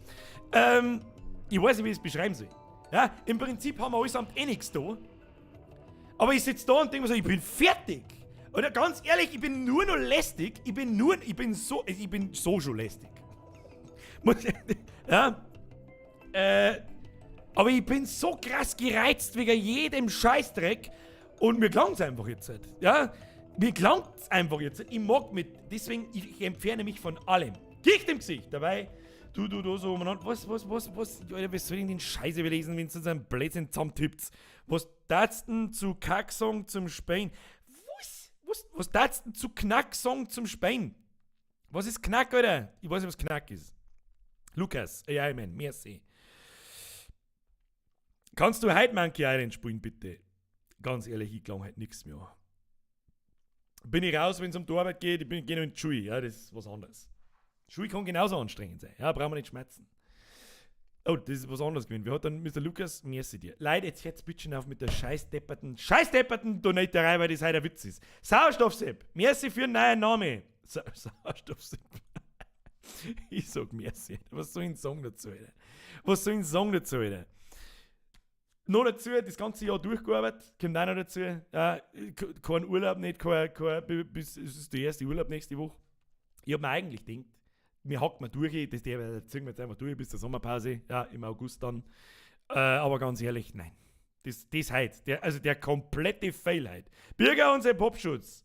Ich weiß nicht, wie ich es beschreiben soll. Ja, im Prinzip haben wir allesamt nichts da. Aber ich sitze da und denke mir so, ich bin fertig. Oder ganz ehrlich, ich bin nur noch lästig. Ich bin so schon lästig. Ja. Aber ich bin so krass gereizt wegen jedem Scheißdreck. Und mir klang's einfach jetzt nicht. Ja. Mir klang's einfach jetzt nicht. Ich mag deswegen, ich entferne mich von allem. Gicht im Gesicht. Dabei, du so umeinander. Was, Alter, was soll ich denn Scheiße überlesen, wenn du so einen Blödsinn zusammentippt? Was tatst denn zu Kacksong zum Spain? Was tatst denn zu Knacksong zum Spain? Was ist Knack, Alter? Ich weiß nicht, was Knack ist. Lukas, AI Man, merci. Kannst du heute Monkey Island spielen, bitte? Ganz ehrlich, ich klang halt nichts mehr. Bin ich raus, wenn es um die Arbeit geht, ich gehe noch in die Schule, ja, das ist was anderes. Schule kann genauso anstrengend sein, ja, brauchen wir nicht schmerzen. Oh, das ist was anderes gewesen. Wir hat dann Mr. Lukas, merci dir. Leute, jetzt hört's bitte auf mit der scheißdepperten Donaterei, weil das heute ein Witz ist. Sauerstoffsepp, merci für einen neuen Namen. Sauerstoffsepp. Ich sag merci. Was soll ich denn sagen dazu, Alter? Noch dazu, das ganze Jahr durchgearbeitet, kommt auch noch dazu. Kein Urlaub nicht, es ist der erste Urlaub nächste Woche. Ich hab mir eigentlich gedacht, wir hacken mal durch, das ziehen wir jetzt einfach durch bis zur Sommerpause, ja, im August dann. Aber ganz ehrlich, nein. Das heute, der komplette Fail heute. Birger und sein Popschutz.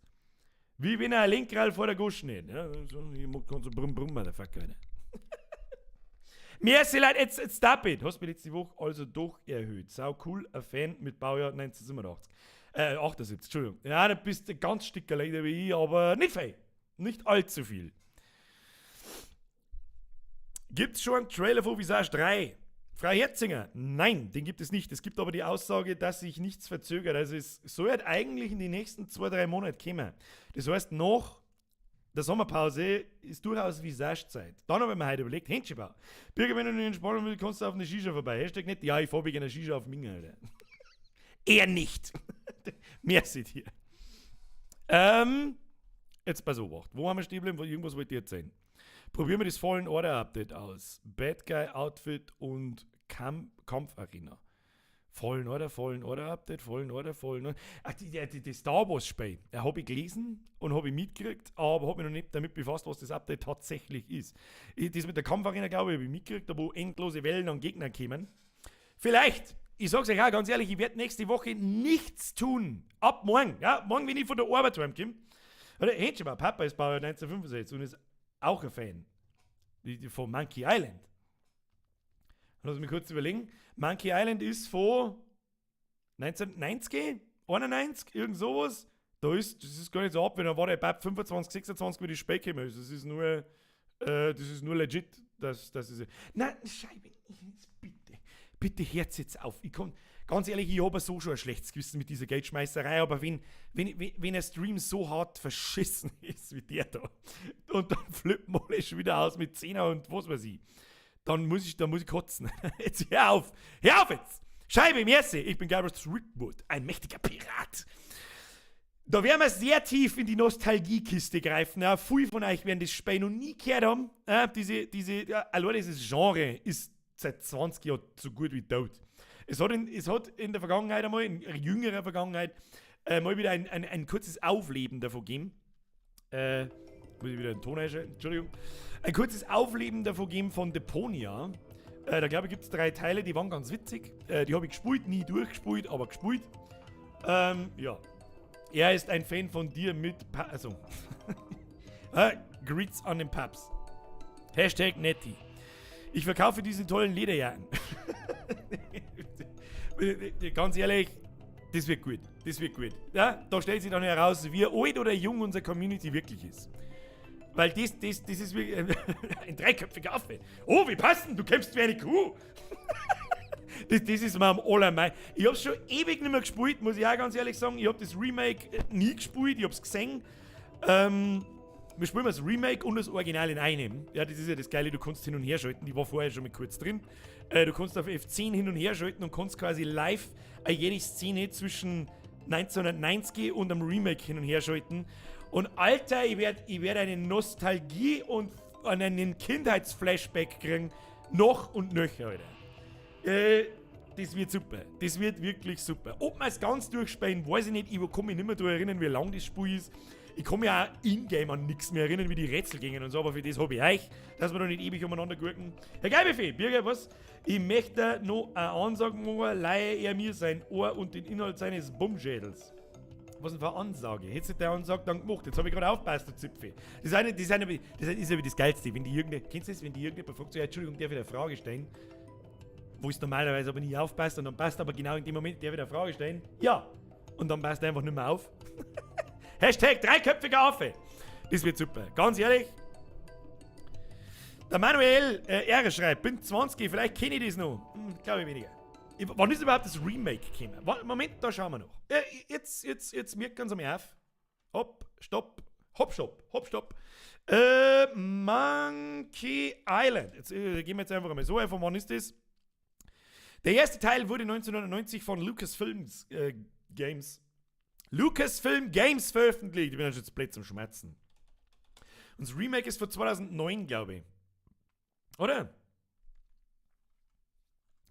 Wie wenn er ein Lenkrad vor der Gusch nicht. Ja, so, ich kann so brumm, Motherfucker. Merci, Leute, jetzt stop it. Hast du letzte Woche also doch erhöht. Sau cool, ein Fan mit Baujahr 1987. 78, Entschuldigung. Ja, du bist ein ganz Sticker leider wie ich, aber nicht viel. Nicht allzu viel. Gibt's schon einen Trailer von Visage 3? Frau Herzinger? Nein, den gibt es nicht. Es gibt aber die Aussage, dass sich nichts verzögert. Also es soll halt eigentlich in die nächsten 2-3 Monate kommen. Das heißt, nach der Sommerpause ist durchaus Visage-Zeit. Dann habe ich mir heute überlegt, Händschebau. Birger, wenn du nicht entspannen willst, kannst du auf eine Shisha vorbei. Hashtag nicht, ja, ich fahre wegen einer Shisha auf Minga, Alter. Eher nicht. Merci dir. Jetzt pass auf, wo haben wir stehen geblieben? Irgendwas wollte ich erzählen. Probieren wir das Fallen Order Update aus. Bad Guy Outfit und Kampfarena. Fallen Order Update, Fallen Order. Ach, die Star Wars Spiel. Habe ich gelesen und habe ich mitgekriegt, aber habe mich noch nicht damit befasst, was das Update tatsächlich ist. Das mit der Kampfarena, glaube ich, habe ich mitgekriegt, da wo endlose Wellen an Gegnern kommen. Vielleicht, ich sag's euch auch ganz ehrlich, ich werde nächste Woche nichts tun. Ab morgen, ja, morgen, wenn ich von der Arbeit heimkomme. Händchen, Papa ist Baujahr 1965 und ist auch ein Fan von Monkey Island. Lass mich kurz überlegen. Monkey Island ist von 1990, 91, irgend sowas. Das ist gar nicht so ab, wenn er war der Bab 25, 26, wie die Speck gekommen ist. Das ist nur legit. Das ist. Nein, Scheibe, bitte hört jetzt auf. Ganz ehrlich, ich habe so schon ein schlechtes Gewissen mit dieser Geldschmeißerei, aber wenn ein Stream so hart verschissen ist wie der da und dann flippen alle schon wieder aus mit 10er und was weiß ich, dann muss ich kotzen. Jetzt hör auf jetzt! Scheibe, merci, ich bin Gabriel Threepwood, ein mächtiger Pirat. Da werden wir sehr tief in die Nostalgiekiste greifen. Ja, viele von euch werden das Spiel noch nie gehört haben. Allein dieses Genre ist seit 20 Jahren so gut wie tot. Es hat in der Vergangenheit einmal, in jüngerer Vergangenheit, mal wieder ein kurzes Aufleben davon gegeben. Muss ich wieder einen Ton einschalten, Entschuldigung. Ein kurzes Aufleben davon gegeben von Deponia. Da glaube ich gibt es 3 Teile, die waren ganz witzig. Die habe ich gespielt, nie durchgespielt, aber gespielt. Ja. Er ist ein Fan von dir mit Greets an den Pubs. Hashtag Netty. Ich verkaufe diese tollen Lederjacken. Ganz ehrlich, das wird gut. Das wird gut. Ja, da stellt sich dann heraus, wie alt oder jung unsere Community wirklich ist. Weil das ist wirklich ein 3-köpfiger Affe. Oh, wie passend, du kämpfst wie eine Kuh. das ist mir am allermeisten. Ich hab's schon ewig nicht mehr gespielt, muss ich auch ganz ehrlich sagen. Ich hab das Remake nie gespielt, ich hab's gesehen. Wir spielen das Remake und das Original in einem. Ja, das ist ja das Geile, du kannst hin und her schalten. Die war vorher schon mal kurz drin. Du kannst auf F10 hin und her schalten und kannst quasi live jede Szene zwischen 1990 und einem Remake hin und her schalten. Und Alter, ich werd eine Nostalgie und einen Kindheitsflashback kriegen. Noch und nöcher, Alter. Das wird super. Das wird wirklich super. Ob wir es ganz durchspielen, weiß ich nicht. Ich kann mich nicht mehr daran erinnern, wie lang das Spiel ist. Ich kann mich auch in-game an nichts mehr erinnern, wie die Rätsel gingen und so, aber für das habe ich euch, dass wir da nicht ewig umeinander gucken. Herr Geibefee, Birger, was? Ich möchte noch eine Ansage machen, leihe er mir sein Ohr und den Inhalt seines Bummschädels. Was denn für eine Ansage? Hättest du der Ansage dann gemacht? Jetzt habe ich gerade aufgepasst, du Zipfe. Das ist ja das Geilste, wenn die kennst du das, wenn die irgendjemand fragt, so, ja, Entschuldigung, darf ich eine Frage stellen? Wo ist normalerweise aber nie aufpasst und dann passt aber genau in dem Moment, darf ich eine Frage stellen? Ja. Und dann passt er einfach nicht mehr auf. Hashtag 3-köpfiger Affe. Das wird super. Ganz ehrlich. Der Manuel R. schreibt, bin 20, vielleicht kenne ich das noch. Glaube ich weniger. Wann ist überhaupt das Remake gekommen? Moment, da schauen wir noch. Jetzt merkt ganz am auf. Hopp, stopp. Monkey Island. Jetzt gehen wir jetzt einfach einmal so. Von wann ist das? Der erste Teil wurde 1990 von Lucasfilm Games veröffentlicht. Ich bin schon blöd zum Schmerzen. Und das Remake ist von 2009, glaube ich. Oder?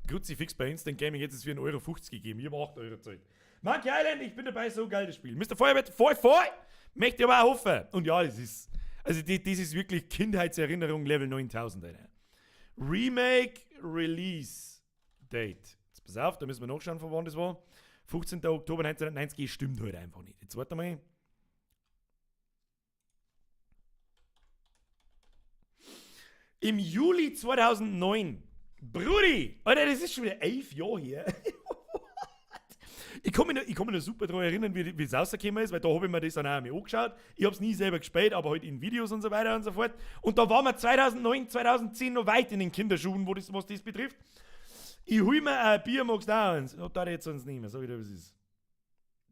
Kruzifix bei Instant Gaming jetzt ist für 1,50 Euro gegeben. Ich habe 8 Euro Zeit. Monkey Island, ich bin dabei, so geil das Spiel. Mr. Feuerwehr, voll, möchte ich aber auch hoffen. Und ja, das ist wirklich Kindheitserinnerung Level 9000, Alter. Remake Release Date. Jetzt pass auf, da müssen wir nachschauen, von wann das war. 15. Oktober 1990 stimmt heute einfach nicht. Jetzt warte mal. Im Juli 2009. Brudi! Alter, das ist schon wieder 11 Jahre her. Ich kann mich noch super daran erinnern, wie es rausgekommen ist, weil da habe ich mir das dann auch einmal angeschaut. Ich habe es nie selber gespielt, aber halt in Videos und so weiter und so fort. Und da waren wir 2009, 2010 noch weit in den Kinderschuhen, was das betrifft. Ich hol mir ein Bier, magst du auch eins? Oh, da jetzt sonst nicht mehr, sag ich dir, was ist.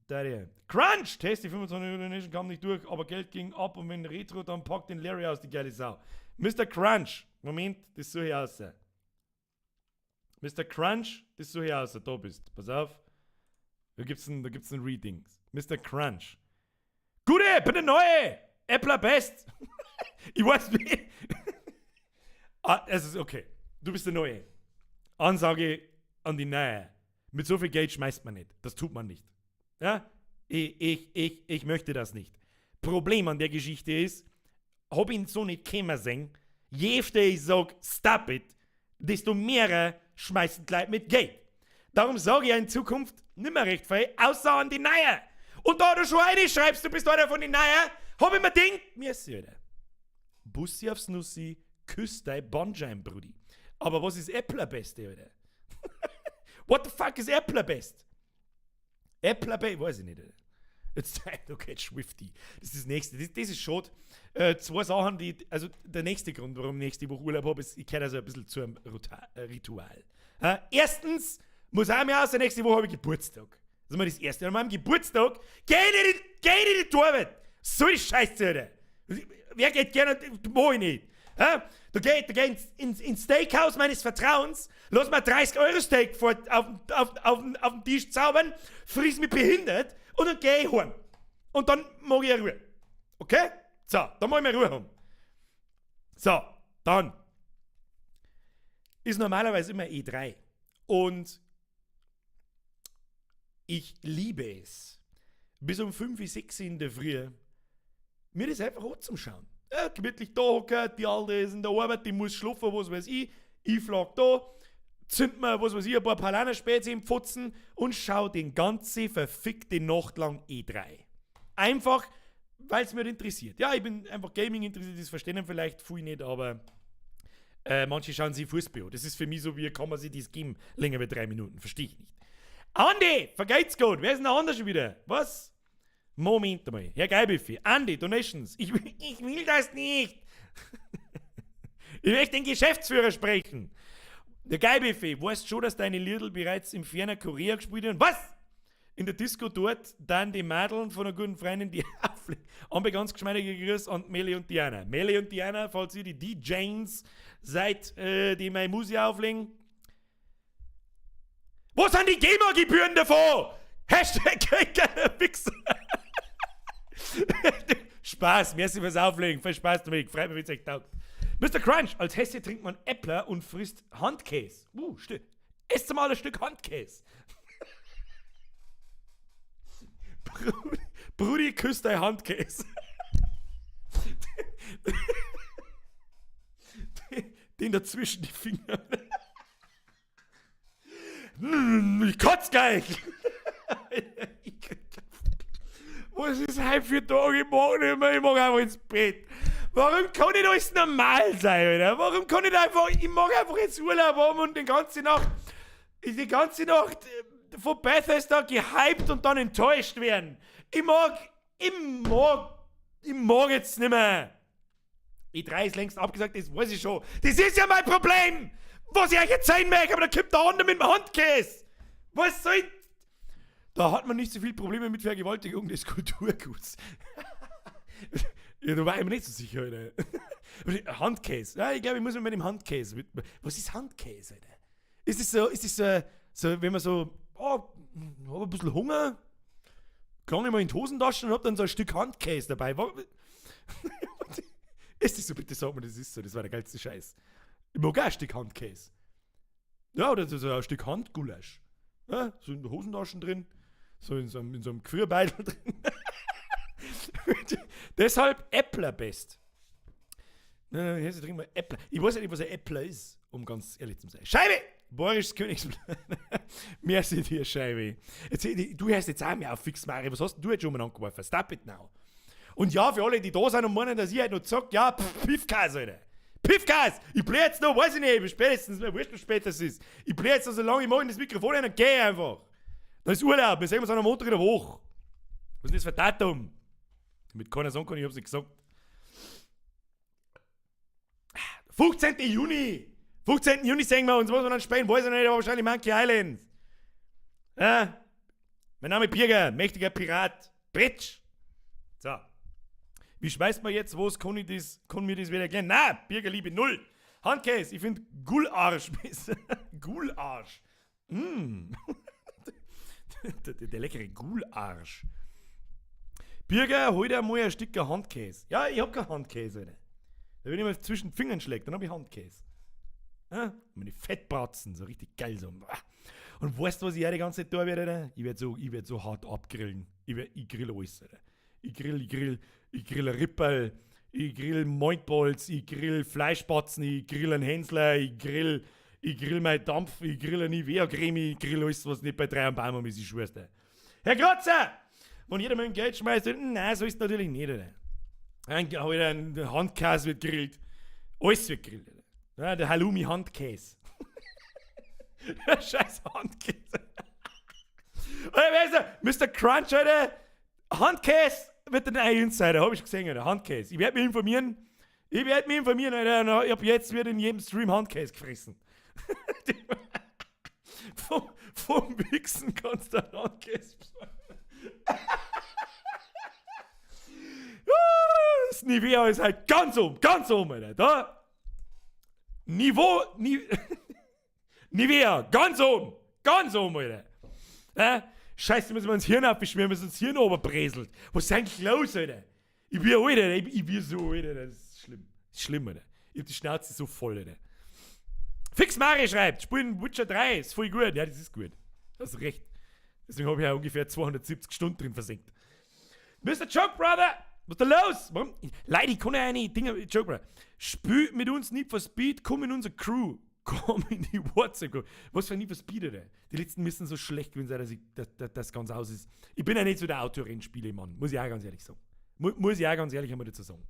Da der. Crunch! Test, die 25 Euro kam nicht durch, aber Geld ging ab und wenn Retro, dann packt den Larry aus, die geile Sau. Mr. Crunch! Moment, das soll hier aus. Mr. Crunch, das soll hier aus, da bist. Pass auf. Da gibt's ein Reading. Mr. Crunch. Gute, bitte neue! Appler Best! Ich weiß nicht. Es ist okay. Du bist der Neue. Ansage an die Neue. Mit so viel Geld schmeißt man nicht. Das tut man nicht. Ja? Ich möchte das nicht. Problem an der Geschichte ist, hab ihn so nicht kommen sehen. Je öfter ich sag, stop it, desto mehr schmeißen die Leute mit Geld. Darum sage ich in Zukunft nicht mehr recht viel, außer an die Neue. Und da du schon eine schreibst, du bist einer von den Neue, hab ich mir gedacht, mir ist Alter. Bussi aufs Nussi, küss dein Bandschein, Brudi. Aber was ist Appler Beste, Alter? What the fuck ist Appler Best? Appler Best, weiß ich nicht, Alter. It's time to get Swifty. Das ist das Nächste. Das ist schade. 2 Sachen, also der nächste Grund, warum ich nächste Woche Urlaub habe, ist, ich kenne also ein bisschen zu einem Ritual. Erstens muss ich mir aus, der nächste Woche habe ich Geburtstag. Das ist mal das Erste. An meinem Geburtstag geh in die Torwart. So die Scheiße, Alter. Wer geht gerne, wo ich nicht. Da geh ins Steakhouse meines Vertrauens, lass mir 30-Euro-Steak auf den Tisch zaubern, friss mich behindert und dann geh ich heim. Und dann mag ich Ruhe. Okay? So, dann mag ich Ruhe haben. So, dann ist normalerweise immer E3. Und ich liebe es, bis um 5, 6 in der Früh, mir das einfach anzuschauen. Ja, gemütlich da hocken, die Alte ist in der Arbeit, die muss schlafen, was weiß ich flag da, zünd mir, was weiß ich, ein paar Palaner-Spätzle im Pfutzen und schau den ganze verfickte Nacht lang E3. Einfach, weil es mich interessiert. Ja, ich bin einfach Gaming interessiert, das verstehen vielleicht viele nicht, aber manche schauen sich Fußball an. Das ist für mich so, wie kann man sich das geben, länger wie 3 Minuten, verstehe ich nicht. Andi, vergeht's gut, wer ist denn der andere schon wieder? Was? Moment mal, Herr Geibiffi, Andi, Donations, ich will das nicht. Ich möchte den Geschäftsführer sprechen. Der Geibiffi, weißt schon, dass deine Lidl bereits im fernen Korea gespielt haben? Was? In der Disco dort dann die Mädeln von einer guten Freundin, die haben ganz geschmeidige Grüße an Meli und Diana. Meli und Diana, falls ihr die DJs seid, die meine Musik auflegen. Wo sind die GEMA-Gebühren davon? Hashtag Wichser. Spaß, merci fürs Auflegen. Viel Spaß damit. Freut mich, wenn es euch taugt. Mr. Crunch, als Hesse trinkt man Äppler und frisst Handkäse. Esst mal ein Stück Handkäse. Brudi küsst dein Handkäse. Den dazwischen die Finger. Ich kotz gleich. Was ist heute für Tage? Ich mag nicht mehr, ich mag einfach ins Bett. Warum kann nicht alles normal sein, Alter? Warum kann ich einfach, ich mag einfach jetzt Urlaub haben und die ganze Nacht von Bethesda gehypt und dann enttäuscht werden. Ich mag jetzt nicht mehr. E3 ist längst abgesagt, das weiß ich schon. Das ist ja mein Problem! Was ich euch jetzt sein mag, aber da kommt der andere mit dem Handkäse. Was soll... Da hat man nicht so viele Probleme mit Vergewaltigung des Kulturguts. Ja, da war ich mir nicht so sicher, Alter. Handkäse. Ja, ich glaube, ich muss mir mit dem Handkäse widmen. Was ist Handkäse, Alter? Ist es so, wenn man so, hab ein bisschen Hunger, klang ich mal in die Hosentaschen und hab dann so ein Stück Handkäse dabei. Ist das so? Bitte sag mir, das ist so. Das war der geilste Scheiß. Ich mag auch ein Stück Handkäse. Ja, oder so ein Stück Handgulasch. Ja, so in der Hosentaschen drin. So in so einem Gefrierbeutel drin. Deshalb Äppler best. Jetzt trinken wir Äppler. Ich weiß nicht, was ein Äppler ist, um ganz ehrlich zu sein. Scheibe! Borisches Königsblatt. Merci dir, Scheibe. Jetzt, du hörst jetzt auch mehr auf Fix, Mari. Was hast du jetzt schon mal angeworfen? Stop it now. Und ja, für alle, die da sind und meinen, dass ich halt noch sag, ja, Piffkas, Alter. Piffkas! Ich bläh jetzt noch, weiß ich nicht, spätestens, wurscht, wie spät das ist. Ich bläh jetzt noch so lange, ich mache das Mikrofon und geh einfach. Dann ist Urlaub, wir sehen uns am Montag in der Woche. Was ist das für Datum? Damit keiner sagen kann, ich hab's nicht gesagt. 15. Juni! 15. Juni sehen wir uns, was wir dann spielen, weiß ich nicht, aber wahrscheinlich Monkey Island. Ja? Mein Name ist Birger, mächtiger Pirat. Bitch! So. Wie schmeißt man jetzt was? Kann mir das wieder erklären? Na, Birgerliebe 0. Handkäse, ich finde Gularsch besser. Gularsch. Der leckere Gularsch. Birger, hol dir mal ein Stück Handkäse. Ja, ich hab keinen Handkäse, Alter. Da wenn ich mal zwischen den Fingern schlägt, dann hab ich Handkäse. Ja? Meine Fettbratzen, so richtig geil so. Und weißt du, was ich auch die ganze Zeit tun werde, Alter? Ich werd so hart abgrillen. Ich grill alles, Alter. Ich grill ein Ripperl, ich grill Mointbolz, ich grill Fleischbatzen, ich grill einen Hänsler, ich grill meinen Dampf, ich grill eine Nivea-Creme, ich grill alles, was nicht bei 3 am Baum ist, ich schwör's dir. Herr Kratzer! Wenn jeder mit dem Geld schmeißt, nein, so ist es natürlich nicht, Alter. Ein Handkäse wird grillt. Alles wird grillt, Alter. Ja, der Halloumi-Handkäse. Scheiß Handkäse. Alter, wer ist der? Mr. Crunch, Alter. Handkäse wird der neue Insider, hab ich gesehen, Alter. Handkäse. Ich werd mich informieren, Alter. Ich hab jetzt wieder in jedem Stream Handkäse gefressen. vom Wichsen kannst du Handkäse besorgen. Das Nivea ist halt ganz oben, Alter. Da. Nivea, ganz oben, Alter. Scheiße, müssen wir uns Hirn abbeschweren, müssen uns Hirn oberbräselt. Was ist eigentlich los, Alter? Ich bin alt, Alter. Ich bin so alt, Alter. Das ist schlimm. Das ist schlimm, Alter. Ich hab die Schnauze so voll, Alter. Fix Mari schreibt, spielen Witcher 3, ist voll gut. Ja, das ist gut. Du hast recht. Deswegen habe ich ja ungefähr 270 Stunden drin versenkt. Mr. Joke Brother, was ist da los? Warum? Leute, ich kann ja eine Dinge, Joke Brother. Spiel mit uns Need for Speed, komm in unsere Crew. Komm in die WhatsApp-Crew. Was für ein Need for Speed, Alter? Die letzten müssen so schlecht gewesen sein, dass das ganz aus ist. Ich bin ja nicht so der Autorennspiele-Mann, muss ich auch ganz ehrlich sagen. Muss ich auch ganz ehrlich einmal dazu sagen.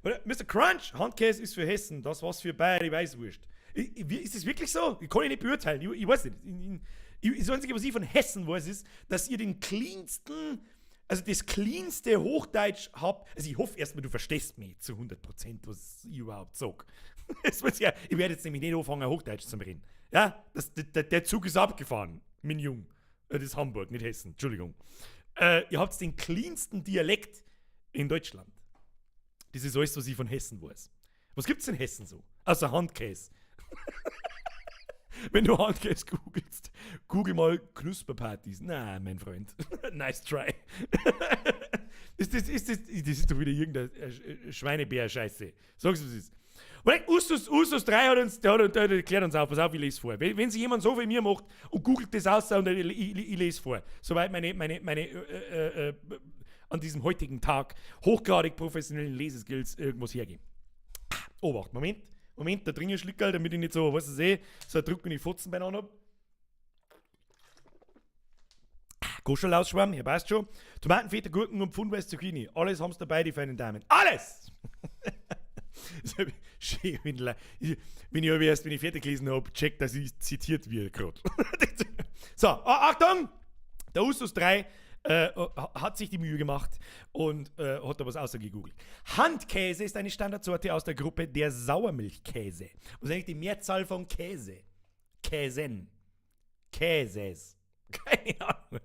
Mr. Crunch, Handkäse ist für Hessen, das was für Bayern, ich weiß, wurscht. Ist das wirklich so? Ich kann ich nicht beurteilen, ich weiß nicht. Das Einzige, was ich von Hessen weiß, ist, dass ihr den cleansten, also das cleanste Hochdeutsch habt. Also ich hoffe erstmal, du verstehst mich zu 100%, was ich überhaupt sage. Ja, ich werde jetzt nämlich nicht anfangen, Hochdeutsch zu reden. Ja, der Zug ist abgefahren, mein Jung. Das ist Hamburg, nicht Hessen, Entschuldigung. Ihr habt den cleansten Dialekt in Deutschland. Das ist alles, was ich von Hessen weiß. Was gibt's in Hessen so? Außer Handkäse. Wenn du Handkäse googelst, google mal Knusperpartys. Na, mein Freund. Nice try. Das ist doch wieder irgendeine Schweinebär-Scheiße. Sag's, was es ist. Usus 3 hat uns, der erklärt uns auf, pass auf, ich lese vor. Wenn sich jemand so wie mir macht und googelt das aus und ich lese vor. Soweit meine an diesem heutigen Tag hochgradig professionellen Leseskills irgendwas hergeben. Obacht, Moment, da drin Schlickerl, damit ich nicht so, was ich sehe, so Druck in die Fotzen beieinander habe. Goschel ausschwammen, ihr weißt schon. Tomaten, Feta, Gurken und Pfundweiß Zucchini. Alles haben's dabei, die feinen Damen. Alles! Schön, wenn ich fertig gelesen habe, checkt, dass ich zitiert werde gerade. So, Achtung! Der Usus 3 hat sich die Mühe gemacht und hat da was ausgegoogelt. Handkäse ist eine Standardsorte aus der Gruppe der Sauermilchkäse. Was ist eigentlich die Mehrzahl von Käse? Käsen. Käses. Keine Ahnung.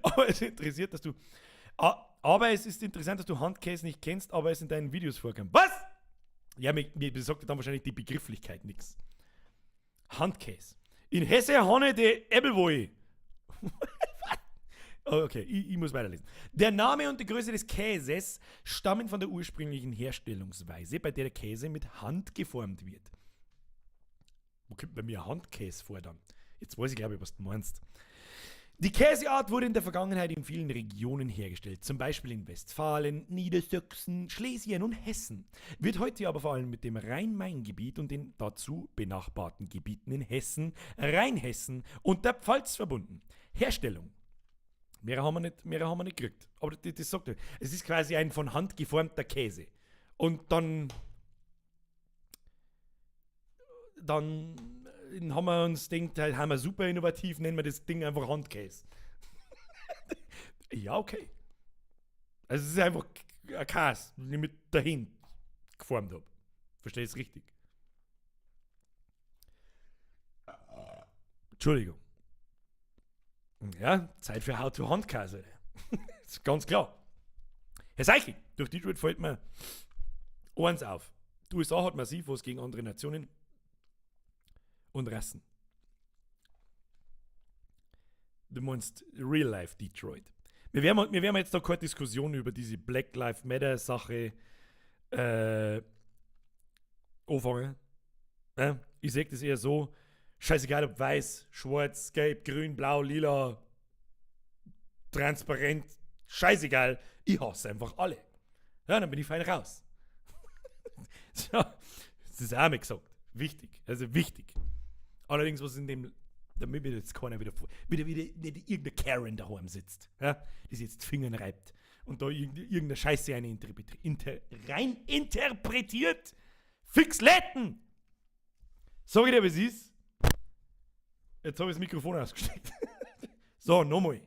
Aber es ist interessant, dass du Handkäse nicht kennst, aber es in deinen Videos vorkommt. Was? Ja, mir besagt dann wahrscheinlich die Begrifflichkeit nichts. Handkäse. In Hesse hanne de Ebbelwoi. Okay, ich muss weiterlesen. Der Name und die Größe des Käses stammen von der ursprünglichen Herstellungsweise, bei der der Käse mit Hand geformt wird. Wo kommt bei mir Handkäse vor dann? Jetzt weiß ich, glaube ich, was du meinst. Die Käseart wurde in der Vergangenheit in vielen Regionen hergestellt, zum Beispiel in Westfalen, Niedersachsen, Schlesien und Hessen, wird heute aber vor allem mit dem Rhein-Main-Gebiet und den dazu benachbarten Gebieten in Hessen, Rheinhessen und der Pfalz verbunden. Herstellung. Mehr haben wir nicht gekriegt. Aber das sagt er. Es ist quasi ein von Hand geformter Käse. Und dann haben wir uns gedacht, halt, haben wir super innovativ, nennen wir das Ding einfach Handkäse. Ja, okay. Also es ist einfach ein Käse, den ich mit dahin geformt habe. Verstehst du richtig? Entschuldigung. Ja, Zeit für How-to-Handkäse. Das ist ganz klar. Herr Seichel, durch Detroit fällt mir eins auf. Die USA hat massiv was gegen andere Nationen und Rassen. Du meinst Real-Life Detroit. Wir werden jetzt da keine Diskussion über diese Black Lives Matter Sache anfangen. Ich sehe das eher so, scheißegal ob weiß, schwarz, gelb, grün, blau, lila, transparent, scheißegal, ich hasse einfach alle. Ja, dann bin ich fein raus. So, das ist auch mal gesagt. Wichtig, also wichtig. Allerdings, was in dem, damit mir jetzt keiner wieder nicht irgendeine Karen daheim sitzt, ja, die sich jetzt die Finger reibt und da irgendeine Scheiße rein interpretiert. Fixletten! Sag ich dir, was ist? Jetzt habe ich das Mikrofon ausgestellt. So, nochmal.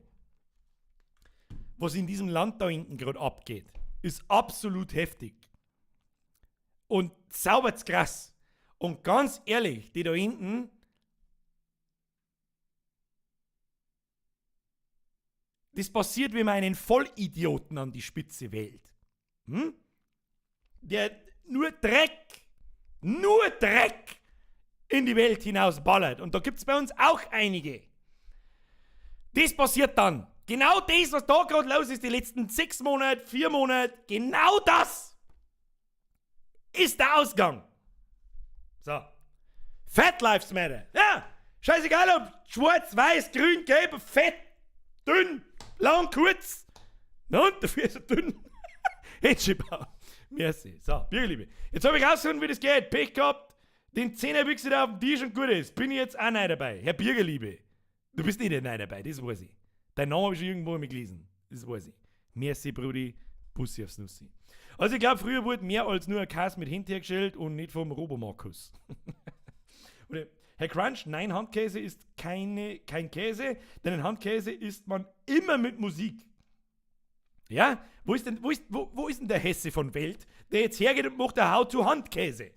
Was in diesem Land da hinten gerade abgeht, ist absolut heftig. Und saubert's krass. Und ganz ehrlich, die da hinten, das passiert, wenn man einen Vollidioten an die Spitze wählt. Der nur Dreck in die Welt hinaus ballert. Und da gibt es bei uns auch einige. Das passiert dann. Genau das, was da gerade los ist, die letzten 6 Monate, 4 Monate, genau das ist der Ausgang. So. Fat Lives Matter. Ja, Scheißegal ob schwarz, weiß, grün, gelb, fett, dünn, lang, kurz. Na und, dafür ist er dünn. Hitschibau. Merci. So, Bierliebe. Jetzt habe ich rausgefunden, wie das geht. Pech gehabt. Den 10er-Wichser, der auf dem Tisch und gut ist. Bin ich jetzt auch neu dabei. Herr Bürgerliebe. Du bist nicht neu dabei, das weiß ich. Dein Name habe ich schon irgendwo mal gelesen. Das weiß ich. Merci, Brudi. Bussi aufs Nussi. Also ich glaube, früher wurde mehr als nur ein Käse mit Hint hergestellt und nicht vom Robomarkus. Oder, Herr Crunch, nein, Handkäse ist kein Käse, denn ein Handkäse isst man immer mit Musik. Ja? Wo ist denn der Hesse von Welt, der jetzt hergeht und macht ein How-to-Handkäse?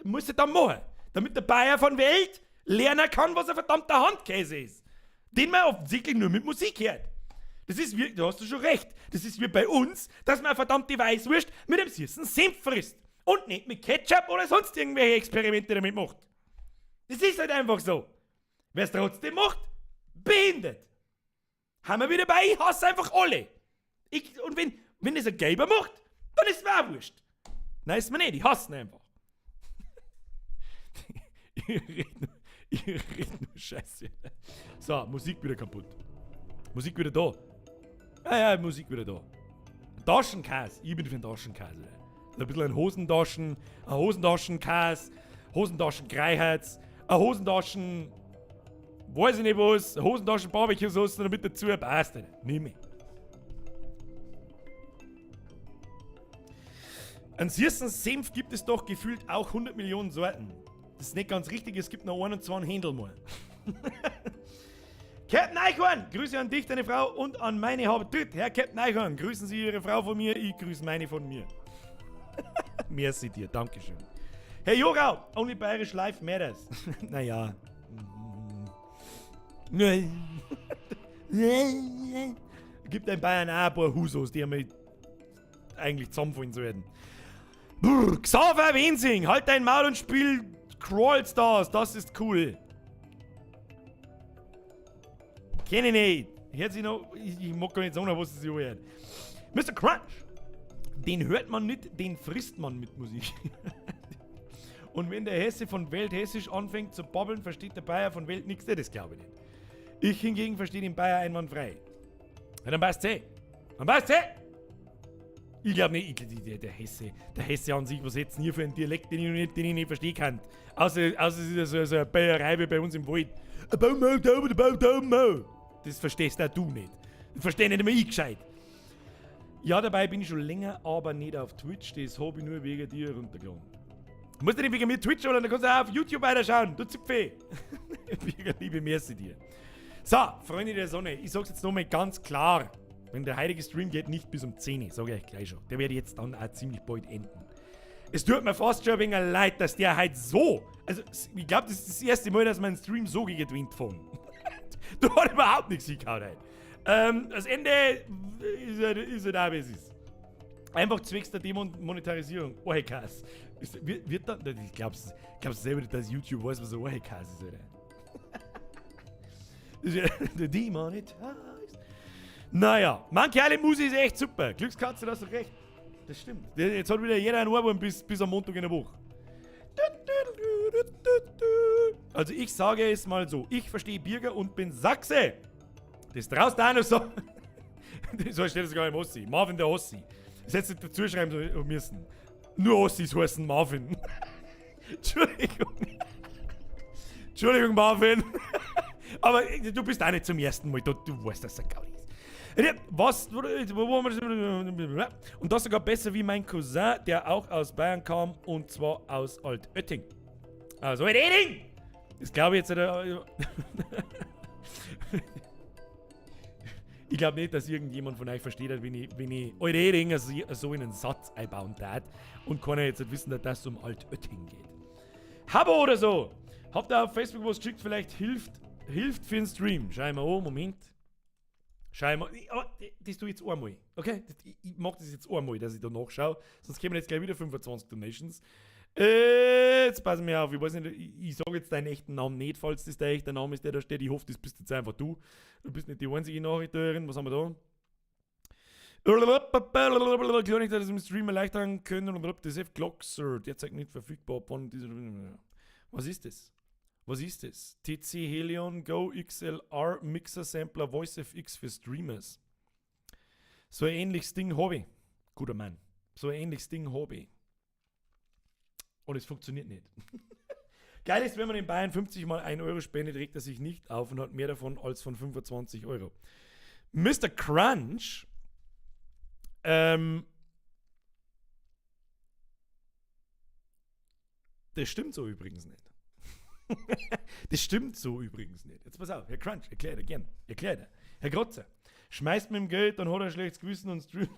Muss er dann machen, damit der Bayer von Welt lernen kann, was ein verdammter Handkäse ist. Den man offensichtlich nur mit Musik hört. Das ist wie, da hast du schon recht, das ist wie bei uns, dass man eine verdammte Weißwurst mit einem süßen Senf frisst. Und nicht mit Ketchup oder sonst irgendwelche Experimente damit macht. Das ist halt einfach so. Wer es trotzdem macht, behindert. Haben wir wieder bei, ich hasse einfach alle. Und wenn es ein Gelber macht, dann ist es mir auch wurscht. Nein, ist mir nicht, ich hasse ihn einfach. Ich red nur Scheiße. So, Musik wieder kaputt. Musik wieder da. Ja, Musik wieder da. Taschenkäse. Ich bin für den Taschenkäse. Ein bisschen ein Hosentaschenkäse, Hosentaschengreiheits, ein Hosentaschen, weiß ich nicht was, eine Hosentaschen-Barbecue-Sauce noch mit dazu, passt nicht. Nimm mich. An süßen Senf gibt es doch gefühlt auch 100 Millionen Sorten. Das ist nicht ganz richtig, es gibt noch 21 Händel mal. Captain Eichhorn, Grüße an dich, deine Frau und an meine Habitüt. Herr Captain Eichhorn, grüßen Sie Ihre Frau von mir, ich grüße meine von mir. Merci dir, Dankeschön. Herr Jorau, Only Bayerisch Life Matters. Naja. Gibt ein Bayern auch ein paar Husos, die haben eigentlich zusammenfallen sollten. Xaver Wensing, halt dein Maul und spiel Crawl Stars, das ist cool. Kenn ich nicht. Hört sich noch, ich mag gar nicht sagen, was es hört. Mr. Crunch, den hört man nicht, den frisst man mit Musik. Und wenn der Hesse von Welt hessisch anfängt zu babbeln, versteht der Bayer von Welt nichts. Das glaube ich nicht. Ich hingegen verstehe den Bayer einwandfrei. Ja, dann passt's eh. Dann passt's eh. Ich glaube nicht, der Hesse an sich, was hätt's denn hier für einen Dialekt, den ich nicht verstehen kann. Außer es ist so eine Bayerei wie bei uns im Wald. Das verstehst auch du nicht. Das verstehe nicht einmal ich gescheit. Ja, dabei bin ich schon länger, aber nicht auf Twitch. Das habe ich nur wegen dir runtergeladen. Du musst ja nicht wegen mir Twitch holen, dann kannst du auch auf YouTube weiterschauen. Du Zipfee. Liebe Merci dir. So, Freunde der Sonne, ich sag's jetzt nochmal ganz klar. Wenn der heutige Stream geht nicht bis um 10 Uhr, sage ich euch gleich schon. Der wird jetzt dann auch ziemlich bald enden. Es tut mir fast schon ein wenig leid, dass der halt so... Also, ich glaube, das ist das erste Mal, dass mein Stream so gegewinnt von. Du hast überhaupt nichts hingehauen halt. Das Ende ist halt auch, wie es ist. Einfach zwecks der Demonetarisierung. Ohekas. Wird dann... Ich glaub's selber nicht, dass YouTube weiß, was ein Ohekas ist, Alter. Das ist ja der Demonetized. Naja, manche alle Musik ist echt super. Glückskatze, das hast du recht. Das stimmt. Jetzt hat wieder jeder ein Ohrwurm bis am Montag in der Woche. Also ich sage es mal so. Ich verstehe Bürger und bin Sachse. Das traust du auch noch so. So steht es gar im Ossi. Marvin der Ossi. Das hättest du dazu schreiben müssen. Nur Ossis heißen Marvin. Entschuldigung, Marvin. Aber du bist auch nicht zum ersten Mal. Du weißt, dass er Gaudi ist. Was? Und das sogar besser wie mein Cousin, der auch aus Bayern kam, und zwar aus Altötting. Also Altötting! Das glaube ich jetzt... Ich glaube nicht, dass irgendjemand von euch versteht, wenn ich Altötting so in einen Satz einbauen darf und keiner jetzt wissen, dass das um Altötting geht. Habo oder so! Habt ihr auf Facebook was geschickt, vielleicht hilft für den Stream. Schau mal an, Moment. Schau mal, aber das tue ich jetzt einmal, okay? Ich mache das jetzt einmal, dass ich da nachschaue, sonst kommen jetzt gleich wieder 25 Donations. Jetzt passen wir auf, ich weiß nicht, ich sage jetzt deinen echten Namen nicht, falls das der echte Name ist, der da steht. Ich hoffe, das bist jetzt einfach du. Du bist nicht die einzige Nachrichterin. Was haben wir da? Klar nicht, dass wir im Stream erleichtern können. Das F Gloxer, derzeit nicht verfügbar. Was ist das? Was ist das? TC Helion Go XLR Mixer Sampler Voice FX für Streamers. So ein ähnliches Ding habe ich. Guter Mann. So ein ähnliches Ding habe ich. Und es funktioniert nicht. Geil ist, wenn man in Bayern 50 mal 1 Euro spendet, regt er sich nicht auf und hat mehr davon als von 25 Euro. Mr. Crunch, das stimmt so übrigens nicht. Das stimmt so übrigens nicht. Jetzt pass auf, Herr Crunch, erklärt er gern. Erklärt er. Herr Grotzer, schmeißt mit dem Geld, dann hat er ein schlechtes Gewissen und streamt.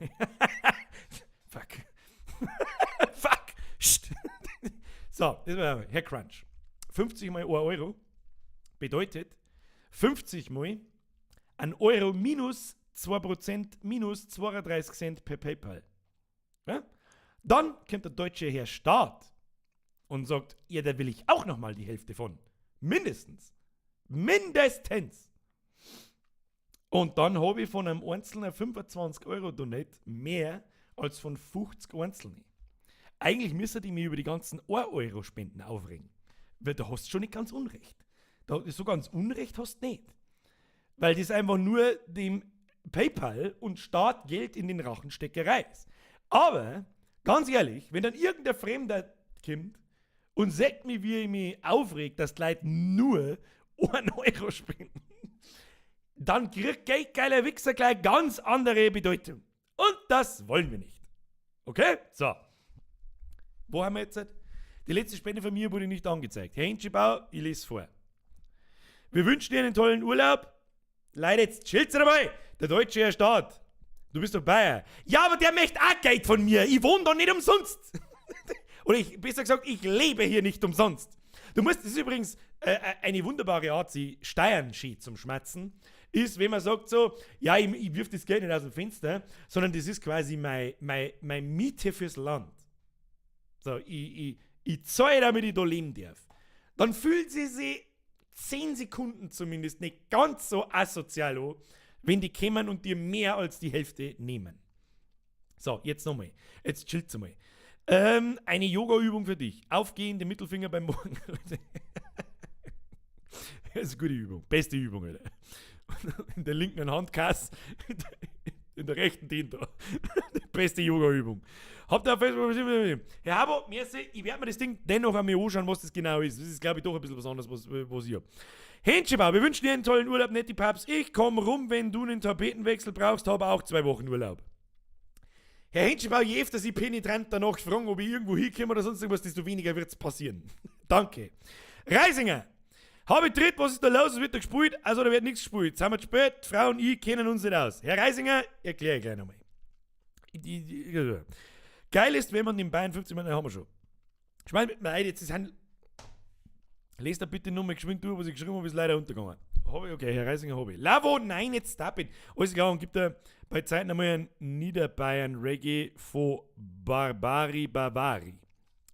Fuck. Fuck. So, das war Herr Crunch. 50 mal 1 Euro bedeutet 50 mal 1 Euro minus 2% minus 32 Cent per PayPal. Ja? Dann kommt der deutsche Herr Staat und sagt, ja, da will ich auch nochmal die Hälfte von. Mindestens. Mindestens. Und dann habe ich von einem Einzelnen 25 Euro Donate mehr als von 50 Einzelnen. Eigentlich müsste ich mich über die ganzen 1 Euro Spenden aufregen. Weil da hast du schon nicht ganz Unrecht. So ganz Unrecht hast du nicht. Weil das einfach nur dem PayPal und Staat Geld in den Rachensteckerei ist. Aber, ganz ehrlich, wenn dann irgendein Fremder kommt und sagt mir, wie ich mich aufregt, dass die Leute nur 1 Euro spenden, dann kriegt geiler Wichser gleich ganz andere Bedeutung. Und das wollen wir nicht. Okay? So. Wo haben wir jetzt? Die letzte Spende von mir wurde nicht angezeigt. Herr Hinschibau, ich lese vor. Wir wünschen dir einen tollen Urlaub. Leider, jetzt chillt's dabei. Der deutsche Herr Staat. Du bist doch Bayer. Ja, aber der möchte auch Geld von mir. Ich wohne doch nicht umsonst. Oder besser gesagt, ich lebe hier nicht umsonst. Das ist übrigens eine wunderbare Art, sie Steuern zum Schmatzen, ist, wenn man sagt so, ja, ich wirf das Geld nicht aus dem Fenster, sondern das ist quasi meine Miete fürs Land. So, ich zahle, damit ich da leben darf. Dann fühlt sie sich 10 Sekunden zumindest nicht ganz so asozial an, wenn die kommen und dir mehr als die Hälfte nehmen. So, jetzt nochmal. Jetzt chillt's mal. Eine Yoga-Übung für dich. Aufgehende Mittelfinger beim Morgen. Das ist eine gute Übung. Beste Übung, Alter. In der linken Handkasse, in der rechten Tinte. Beste Yoga-Übung. Habt ihr auf Facebook... Herr Habo, merci, ich werde mir das Ding dennoch einmal anschauen, was das genau ist. Das ist, glaube ich, doch ein bisschen was anderes, was ich habe. Henschebau, wir wünschen dir einen tollen Urlaub, netti Paps. Ich komme rum, wenn du einen Tapetenwechsel brauchst, habe auch 2 Wochen Urlaub. Herr Henschebau, je öfter Sie penetrant danach fragen, ob ich irgendwo hinkomme oder sonst irgendwas, desto weniger wird es passieren. Danke. Reisinger, habe ich tritt, was ist da los? Es wird da gespielt? Also da wird nichts gespielt. Sind wir zu spät? Frau und ich kennen uns nicht aus. Herr Reisinger, erkläre ich gleich nochmal. Geil ist, wenn man in Bayern 50 Minuten haben wir schon. Schmeiß mit mir ein, jetzt ist ein... Lest da bitte nochmal geschwind durch, was ich geschrieben habe, ist leider untergegangen. Habe ich, okay, Herr Reisinger habe ich. Lavo, nein, jetzt stop it. Alles klar, und gibt da bei Zeiten einmal einen Niederbayern Reggae von Barbari Barbari.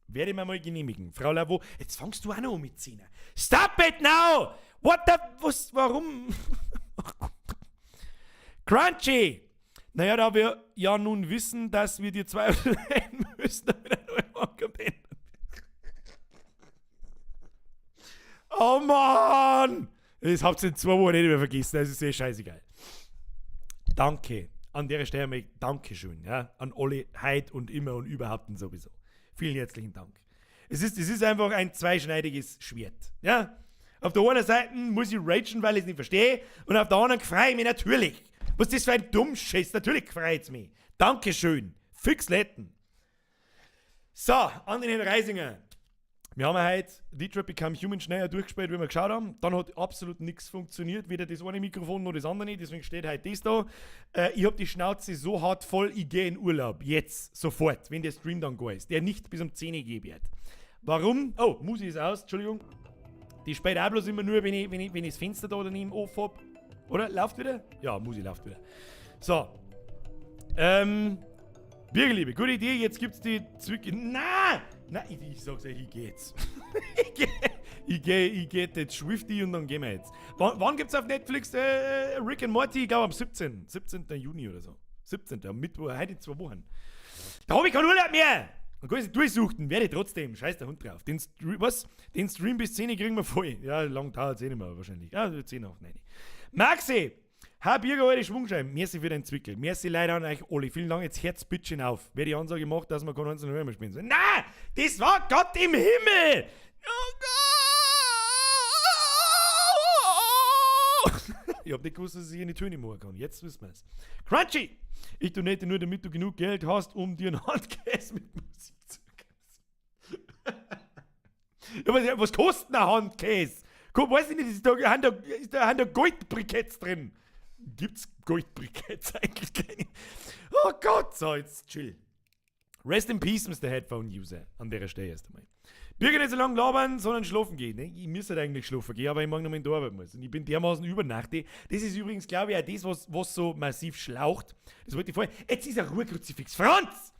Werde ich mir mal genehmigen. Frau Lavo, jetzt fangst du auch noch mit Zina. Stop it now! What the... Was... Warum? Crunchy! Naja, da wir ja nun wissen, dass wir dir 2 Euro hätten müssen, damit ein neuer Ankommt. Oh Mann! Das habt ihr in 2 Wochen nicht mehr vergessen, das ist sehr scheißegal. Danke. An der Stelle mal Dankeschön, ja, an alle heute und immer und überhaupt und sowieso. Vielen herzlichen Dank. Es ist einfach ein zweischneidiges Schwert, ja. Auf der einen Seite muss ich ragen, weil ich es nicht verstehe, und auf der anderen freue ich mich natürlich. Was ist das für ein Dummschiss? Natürlich freut es mich. Dankeschön. Fix letten. So, an den Herrn Reisinger. Wir haben heute Detroit Become Human schneller durchgespielt, wie wir geschaut haben. Dann hat absolut nichts funktioniert, weder das eine Mikrofon noch das andere nicht, deswegen steht heute das da. Ich habe die Schnauze so hart voll, ich gehe in Urlaub. Jetzt, sofort, wenn der Stream dann geht, der nicht bis um 10 Uhr gehen wird. Warum? Oh, Musik ist aus, Entschuldigung. Die spielt auch bloß immer nur, wenn ich das Fenster da daneben offen habe. Oder? Läuft wieder? Ja, Musik läuft wieder. So. Bürgerliebe, gute Idee, jetzt gibt's die Zwicke. Nein, ich sag's euch, ich geh jetzt. ich geh jetzt Swifty und dann gehen wir jetzt. Wann gibt's auf Netflix Rick and Morty? Ich glaube am 17. Juni oder so. 17. am Mittwoch, heute in 2 Wochen. Da habe ich keinen Urlaub mehr. Dann kann ich sie durchsuchten, werde ich trotzdem. Scheiß der Hund drauf. Den Stream bis 10 kriegen wir voll. Ja, lang dauert es eh nicht mehr wahrscheinlich. Ja, 10 nach 9. Maxi! Birger, alte Schwungscheiben. Merci für den Zwickel. Merci leider an euch alle. Vielen Dank, jetzt Herzbitchen auf. Wer die Ansage macht, dass man kein 19 Uhr mehr spielen soll. Nein! Das war Gott im Himmel! Oh Gott! Ich hab nicht gewusst, dass ich eine Töne machen kann. Jetzt wissen wir es. Crunchy! Ich donate nur, damit du genug Geld hast, um dir einen Handkäse mit Musik zu kaufen. Ja, was kostet ein Handkäse? Weiß ich nicht, ist da Goldbriketts drin? Gibt's Goldbriketts eigentlich keine? Oh Gott, so, jetzt chill. Rest in peace, Mr. Headphone User. An der Stelle erst einmal. Bürger nicht so lange labern, sondern schlafen gehen. Ne? Ich müsste halt eigentlich schlafen gehen, aber ich mag noch mal in die Arbeit muss. Und ich bin dermaßen übernachtet. Das ist übrigens, glaube ich, auch das, was so massiv schlaucht. Das wollte ich vorher. Jetzt ist ein Ruhekruzifix. Franz!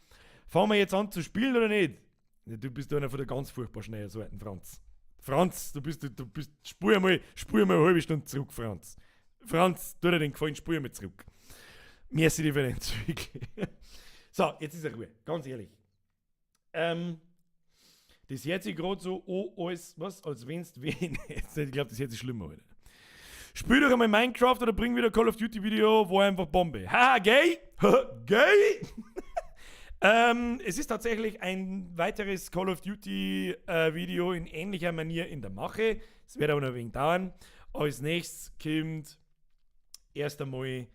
Fangen wir jetzt an zu spielen oder nicht? Ja, du bist einer von der ganz furchtbar schnellen Sorten, Franz. Franz, du bist, spur mal eine halbe Stunde zurück, Franz. Franz, tu dir den Gefallen, spur mal zurück. Merci dir für den Zurück. So, jetzt ist er Ruhe, ganz ehrlich. Das hört sich gerade so als wenn's wen. Ich glaube, das hört sich schlimmer, Alter. Spiel doch einmal Minecraft oder bring wieder Call of Duty Video, wo einfach Bombe. Haha, gay? Gay? Es ist tatsächlich ein weiteres Call of Duty Video in ähnlicher Manier in der Mache. Es wird aber noch ein wenig dauern. Als nächstes kommt erst einmal,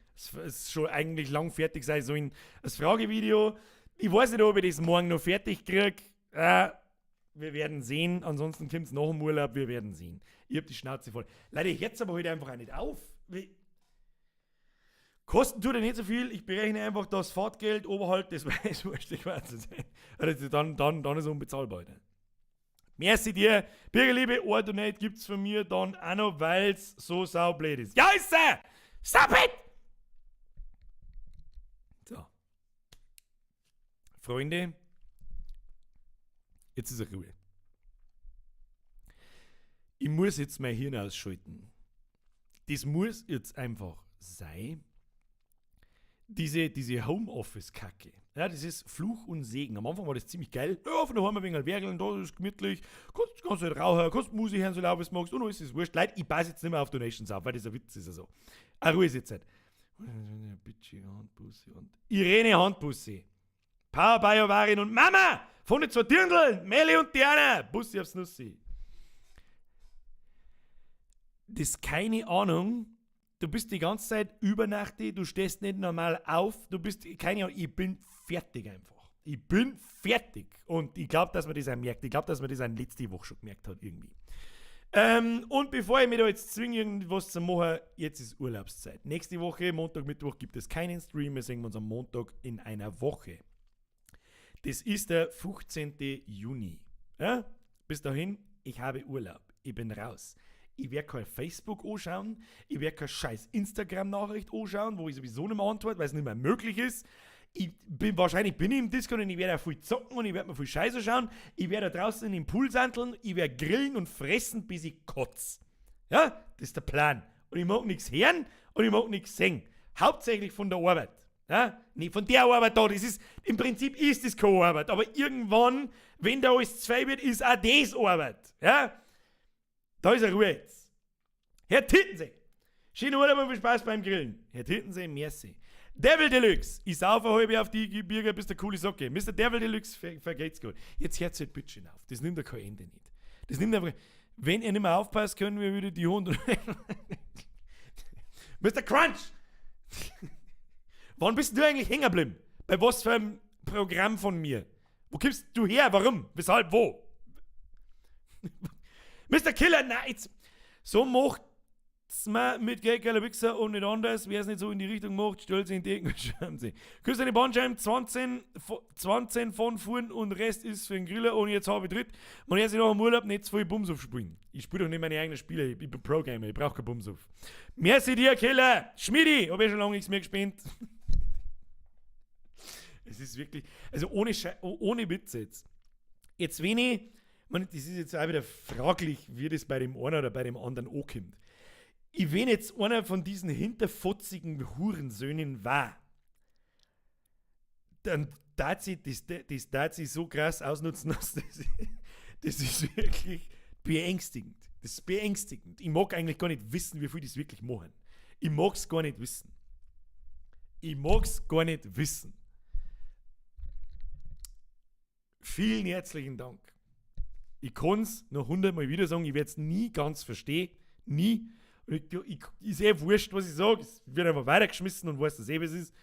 es schon eigentlich lang fertig sein sollen, das Fragevideo. Ich weiß nicht, ob ich das morgen noch fertig kriege. Wir werden sehen. Ansonsten kommt es nach dem Urlaub. Wir werden sehen. Ich habe die Schnauze voll. Leider, ich jetzt aber heute einfach auch nicht auf. Kosten tut er nicht so viel. Ich berechne einfach das Fahrtgeld oberhalb des Weißwurstes quasi sein. Also dann ist es unbezahlbar. Alter. Merci dir. Bürgerliebe, Ordonate gibt es von mir dann auch noch, weil es so saublöd ist. Ja, ist er! Stop it! So. Freunde, jetzt ist er Ruhe. Ich muss jetzt mein Hirn ausschalten. Das muss jetzt einfach sein. Diese Homeoffice-Kacke. Ja, das ist Fluch und Segen. Am Anfang war das ziemlich geil. Ja, von daheim ein wenig werkeln, da ist es gemütlich. Kannst halt rauchen, kannst Musik hören, so laut wie du magst. Und dann ist es wurscht. Leute, ich passe jetzt nicht mehr auf Donations auf, weil das ein Witz ist. Also. Ruhe ist jetzt halt. Irene Handbussi. Power Bayovarin und Mama! Von den zwei Dirndln! Meli und Diana! Bussi aufs Nussi. Das ist keine Ahnung. Du bist die ganze Zeit übernachtig, du stehst nicht normal auf, du bist, keine Ahnung, ich bin fertig einfach. Ich bin fertig. Und ich glaube, dass man das auch merkt. Ich glaube, dass man das auch letzte Woche schon gemerkt hat, irgendwie. Und bevor ich mich da jetzt zwinge, irgendwas zu machen, jetzt ist Urlaubszeit. Nächste Woche, Montag, Mittwoch, gibt es keinen Stream. Wir sehen uns am Montag in einer Woche. Das ist der 15. Juni. Ja? Bis dahin, ich habe Urlaub. Ich bin raus. Ich werde kein Facebook anschauen. Ich werde keine scheiß Instagram-Nachricht anschauen, wo ich sowieso nicht mehr antworte, weil es nicht mehr möglich ist. Wahrscheinlich bin ich im Discord und ich werde auch viel zocken und ich werde mir viel Scheiße schauen. Ich werde da draußen in den Pool sandeln. Ich werde grillen und fressen, bis ich kotze. Ja, das ist der Plan. Und ich mag nichts hören und ich mag nichts sehen. Hauptsächlich von der Arbeit. Ja, nicht von der Arbeit da. Das ist, im Prinzip ist das keine Arbeit. Aber irgendwann, wenn da alles zwei wird, ist auch das Arbeit. Ja, da ist eine Ruhe jetzt. Herr Tittensee. Schönen Urlaub und viel Spaß beim Grillen. Herr Tittensee, merci. Devil Deluxe. Ich saufe halb auf die Birger, bis der coole Socke. Mr. Devil Deluxe, vergeht's gut. Jetzt hört halt bitte auf. Das nimmt ja kein Ende nicht. Das nimmt einfach. Wenn ihr nicht mehr aufpasst, können wir wieder die Hunde. Mr. Crunch! Wann bist du eigentlich hängen geblieben? Bei was für einem Programm von mir? Wo kommst du her? Warum? Weshalb? Wo? Mr. Killer, nein, jetzt. So macht's man mit geiler Wichser und nicht anders. Wer es nicht so in die Richtung macht, stellt sich in die Ecke und schreiben sie. Küsst eine Bandscheiben, 20 von vorn und Rest ist für den Griller und jetzt habe ich dritt. Man hört sich nach dem Urlaub nicht zu viel Bumsauf spielen. Ich spiele doch nicht meine eigenen Spiele, ich bin Pro-Gamer, ich brauche keinen Bumsauf. Merci dir, Killer! Schmidi, hab ich schon lange nichts mehr gespielt. Es ist wirklich, also ohne Witze jetzt. Jetzt wenig. Das ist jetzt auch wieder fraglich, wie das bei dem einen oder bei dem anderen ankommt. Wenn jetzt einer von diesen hinterfotzigen Hurensöhnen war, dann darf sie so krass ausnutzen, dass das ist wirklich beängstigend. Das ist beängstigend. Ich mag eigentlich gar nicht wissen, wie viel das wirklich machen. Ich mag es gar nicht wissen. Vielen herzlichen Dank. Ich kann es noch 100-mal wieder sagen, ich werde es nie ganz verstehen. Nie. Ist wurscht, was ich sage. Es wird einfach weitergeschmissen und weiß das was es ist.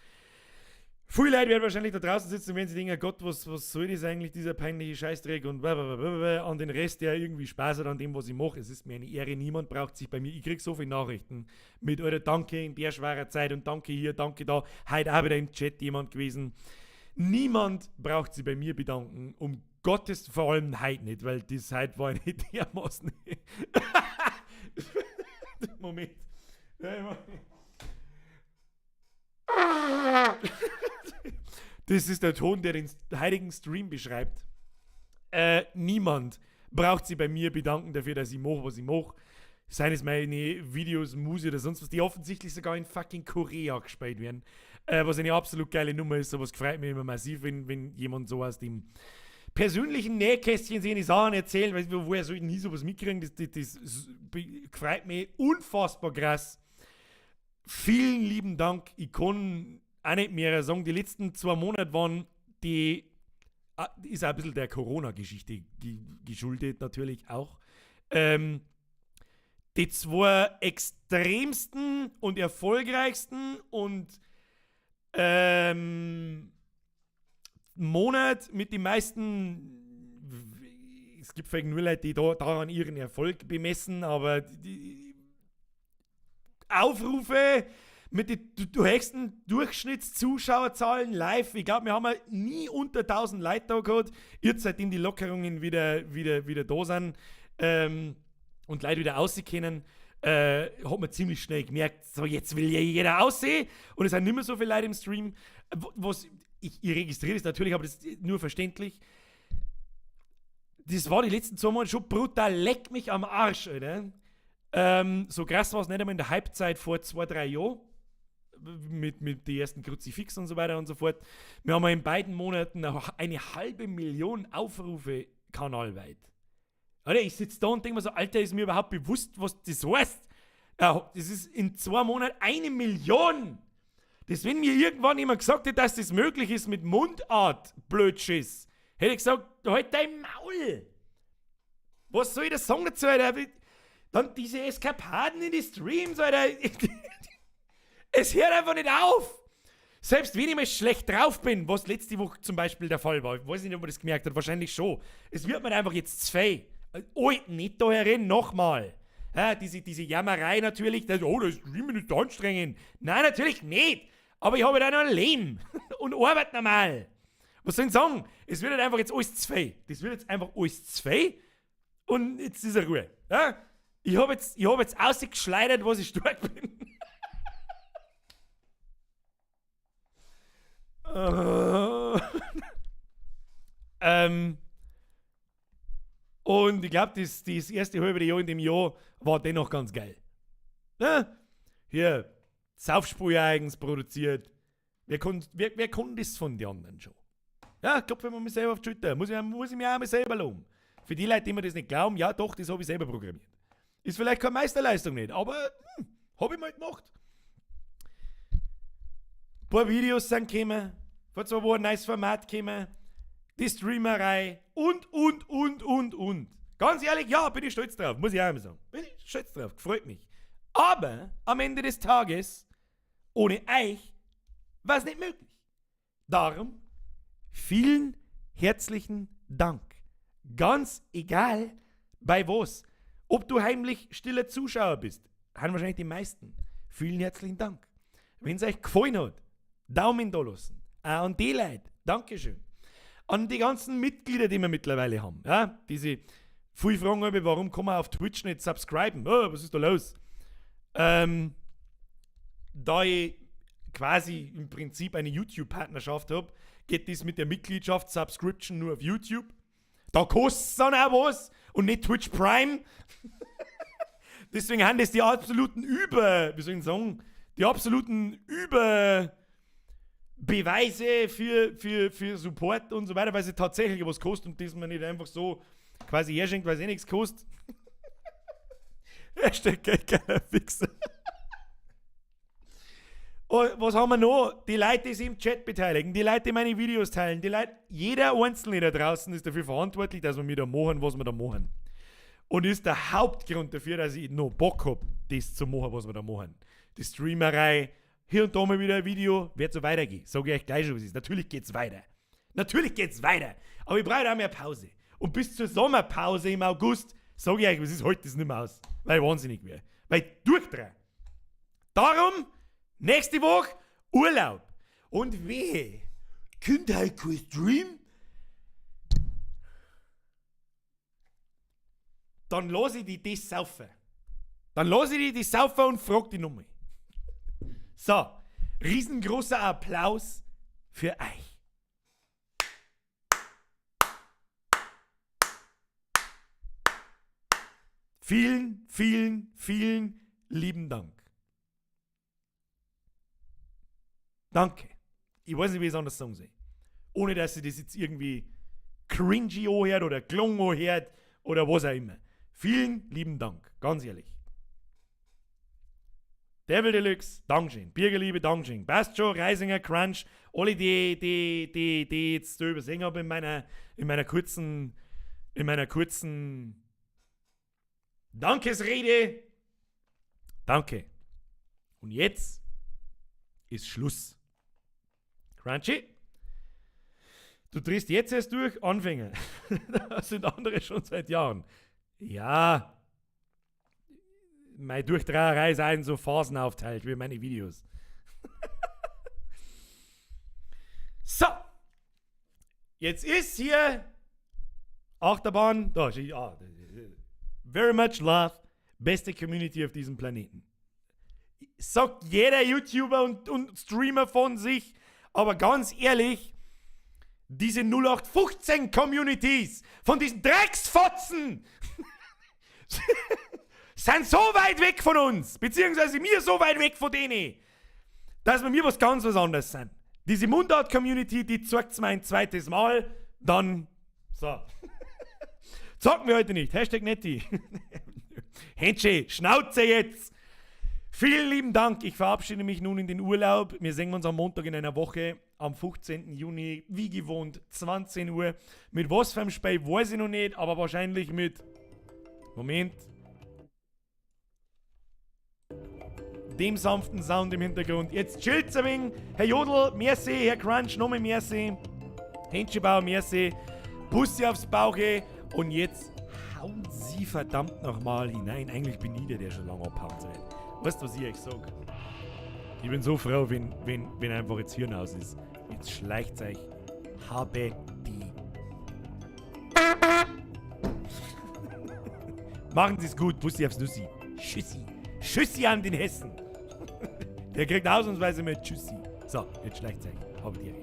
Viele Leute werden wahrscheinlich da draußen sitzen und werden sich denken, Gott, was soll das eigentlich, dieser peinliche Scheißdreck und an den Rest, der irgendwie Spaß hat an dem, was ich mache. Es ist mir eine Ehre, niemand braucht sich bei mir. Ich kriege so viele Nachrichten mit, Alter, danke in der schweren Zeit und danke hier, danke da. Heute auch wieder im Chat jemand gewesen. Niemand braucht sich bei mir bedanken, um Gottes, vor allem heute nicht, weil das heute war nicht dermaßen. Moment. Das ist der Ton, der den heutigen Stream beschreibt. Niemand braucht sich bei mir bedanken dafür, dass ich mache, was ich mache. Seien es meine Videos, Musik oder sonst was, die offensichtlich sogar in fucking Korea gespielt werden. Was eine absolut geile Nummer ist. Sowas gefreut mich immer massiv, wenn jemand so aus dem persönlichen Nähkästchen seine Sachen erzählt, weil woher soll ich nie sowas mitkriegen? Das gefreut mich unfassbar krass. Vielen lieben Dank. Ich kann auch nicht mehr sagen, die letzten 2 Monate waren die, ist auch ein bisschen der Corona-Geschichte geschuldet natürlich auch. Die 2 extremsten und erfolgreichsten und Monat mit den meisten, es gibt vielleicht nur Leute, die daran ihren Erfolg bemessen, aber die Aufrufe mit den höchsten Durchschnittszuschauerzahlen live, ich glaube, wir haben nie unter 1000 Leute da gehabt, jetzt seitdem die Lockerungen wieder da sind und Leute wieder rauskennen, hat man ziemlich schnell gemerkt, so jetzt will ja jeder aussehen und es sind nicht mehr so viele Leute im Stream. Ich registriere das natürlich, aber das ist nur verständlich. Das war die letzten 2 Monate schon brutal, leck mich am Arsch, Alter. So krass war es nicht einmal in der Halbzeit vor 2-3 Jahren. Mit den ersten Kruzifix und so weiter und so fort. Wir haben in beiden Monaten eine 500.000 Aufrufe kanalweit. Alter, ich sitze da und denke mir so, Alter, ist mir überhaupt bewusst, was das heißt? Das ist in 2 Monaten 1 Million. Das, wenn mir irgendwann jemand gesagt hätte, dass das möglich ist mit Mundart, Blödschiss, hätte ich gesagt, halt dein Maul. Was soll ich da sagen dazu, Alter? Dann diese Eskapaden in die Streams, Alter. Es hört einfach nicht auf. Selbst wenn ich mal schlecht drauf bin, was letzte Woche zum Beispiel der Fall war, ich weiß nicht, ob man das gemerkt hat, wahrscheinlich schon. Es wird mir einfach jetzt zwei. Nicht da herin, nochmal. Ja, diese Jammerei natürlich, das Streamen ist anstrengend. Nein, natürlich nicht. Aber ich habe da noch ein Leben und arbeite normal. Was soll ich sagen? Es wird halt einfach jetzt alles zwei. Das wird jetzt einfach alles zwei und jetzt ist er Ruhe. Ja? Ich hab jetzt ausgeschleudert, was ich stark bin. Und ich glaube, das erste halbe Jahr in dem Jahr war dennoch ganz geil. Ja? Hier, Saufsprühe eigens produziert. Wer kann das von den anderen schon? Ja, ich glaube, wenn man mich selber auf die Schulter, muss ich mir auch mal selber loben. Für die Leute, die mir das nicht glauben, ja doch, das habe ich selber programmiert. Ist vielleicht keine Meisterleistung nicht, aber habe ich mal gemacht. Ein paar Videos sind gekommen, vor 2 Wochen ein neues Format gekommen, die Streamerei und. Ganz ehrlich, ja, bin ich stolz drauf, muss ich auch mal sagen. Bin ich stolz drauf, freut mich. Aber am Ende des Tages, ohne euch, war es nicht möglich. Darum, vielen herzlichen Dank. Ganz egal, bei was. Ob du heimlich stiller Zuschauer bist, haben wahrscheinlich die meisten. Vielen herzlichen Dank. Wenn es euch gefallen hat, Daumen da lassen. Auch an die Leute, Dankeschön. An die ganzen Mitglieder, die wir mittlerweile haben. Ja, diese viele fragen mich, warum kann man auf Twitch nicht subscriben? Oh, was ist da los? Da ich quasi im Prinzip eine YouTube-Partnerschaft habe, geht das mit der Mitgliedschaft Subscription nur auf YouTube. Da kostet es dann auch was und nicht Twitch Prime. Deswegen haben das die absoluten Beweise für Support und so weiter, weil sie tatsächlich was kostet und das man nicht einfach so quasi herschenkt, weil sie nichts kostet. Hashtag keiner Fixer. Und was haben wir noch? Die Leute, die sich im Chat beteiligen, die Leute, die meine Videos teilen, die Leute, jeder Einzelne da draußen ist dafür verantwortlich, dass wir da machen, was wir da machen. Und ist der Hauptgrund dafür, dass ich noch Bock habe, das zu machen, was wir da machen. Die Streamerei, hier und da mal wieder ein Video, wird so weitergehen. Sage ich euch gleich schon, was ist. Natürlich geht's weiter. Natürlich geht's weiter. Aber ich brauche auch mehr Pause. Und bis zur Sommerpause im August, sage ich euch, was ist heute das nicht mehr aus. Weil ich wahnsinnig wäre. Weil ich durchdrehe. Darum, nächste Woche Urlaub. Und wehe, könnt ihr halt kein Stream? Dann lasse ich die das saufen. Dann lasse ich die saufen und frag die nochmal. So, riesengroßer Applaus für euch. Vielen, vielen, vielen lieben Dank. Danke. Ich weiß nicht, wie ich es anders sagen soll. Ohne, dass sie das jetzt irgendwie cringy anhört oder klung anhört oder was auch immer. Vielen lieben Dank. Ganz ehrlich. Devil Deluxe, Dankeschön. Bürgerliebe, Dankeschön. Passt schon, Reisinger, Crunch. Alle, die jetzt so übersehen habe in meiner kurzen Dankesrede. Danke. Und jetzt ist Schluss. Crunchy, du drehst jetzt erst durch, Anfänger. Das sind andere schon seit Jahren. Ja, meine Durchdreherei ist in so Phasen aufteilt, wie meine Videos. So, jetzt ist hier Achterbahn, da steht, very much love, beste Community auf diesem Planeten. Sagt jeder YouTuber und Streamer von sich, aber ganz ehrlich, diese 0815 Communities von diesen Drecksfotzen sind so weit weg von uns, beziehungsweise mir so weit weg von denen, dass wir mir was ganz was anderes sind. Diese Mundart-Community, die zeigt es mir ein zweites Mal, dann so. Zocken wir heute nicht. Hashtag Netti. Händchen, Schnauze jetzt. Vielen lieben Dank. Ich verabschiede mich nun in den Urlaub. Wir sehen uns am Montag in einer Woche, am 15. Juni, wie gewohnt, 20 Uhr. Mit was für einem Spiel weiß ich noch nicht, aber wahrscheinlich mit... Moment. Dem sanften Sound im Hintergrund. Jetzt chillt's ein wenig. Herr Jodl, merci. Herr Crunch, nochmal merci. Händchenbauer, merci. Bussi aufs Bauche. Und jetzt hauen Sie verdammt nochmal hinein. Eigentlich bin ich der schon lange abhauen soll. Weißt du, was ich euch sag? Ich bin so froh, wenn einfach jetzt Hirn aus ist. Jetzt schleicht euch. Habe die. Machen Sie es gut. Bussi aufs Nussi. Tschüssi. Tschüssi an den Hessen. Der kriegt ausnahmsweise mal Tschüssi. So, jetzt schleicht euch. Habe die.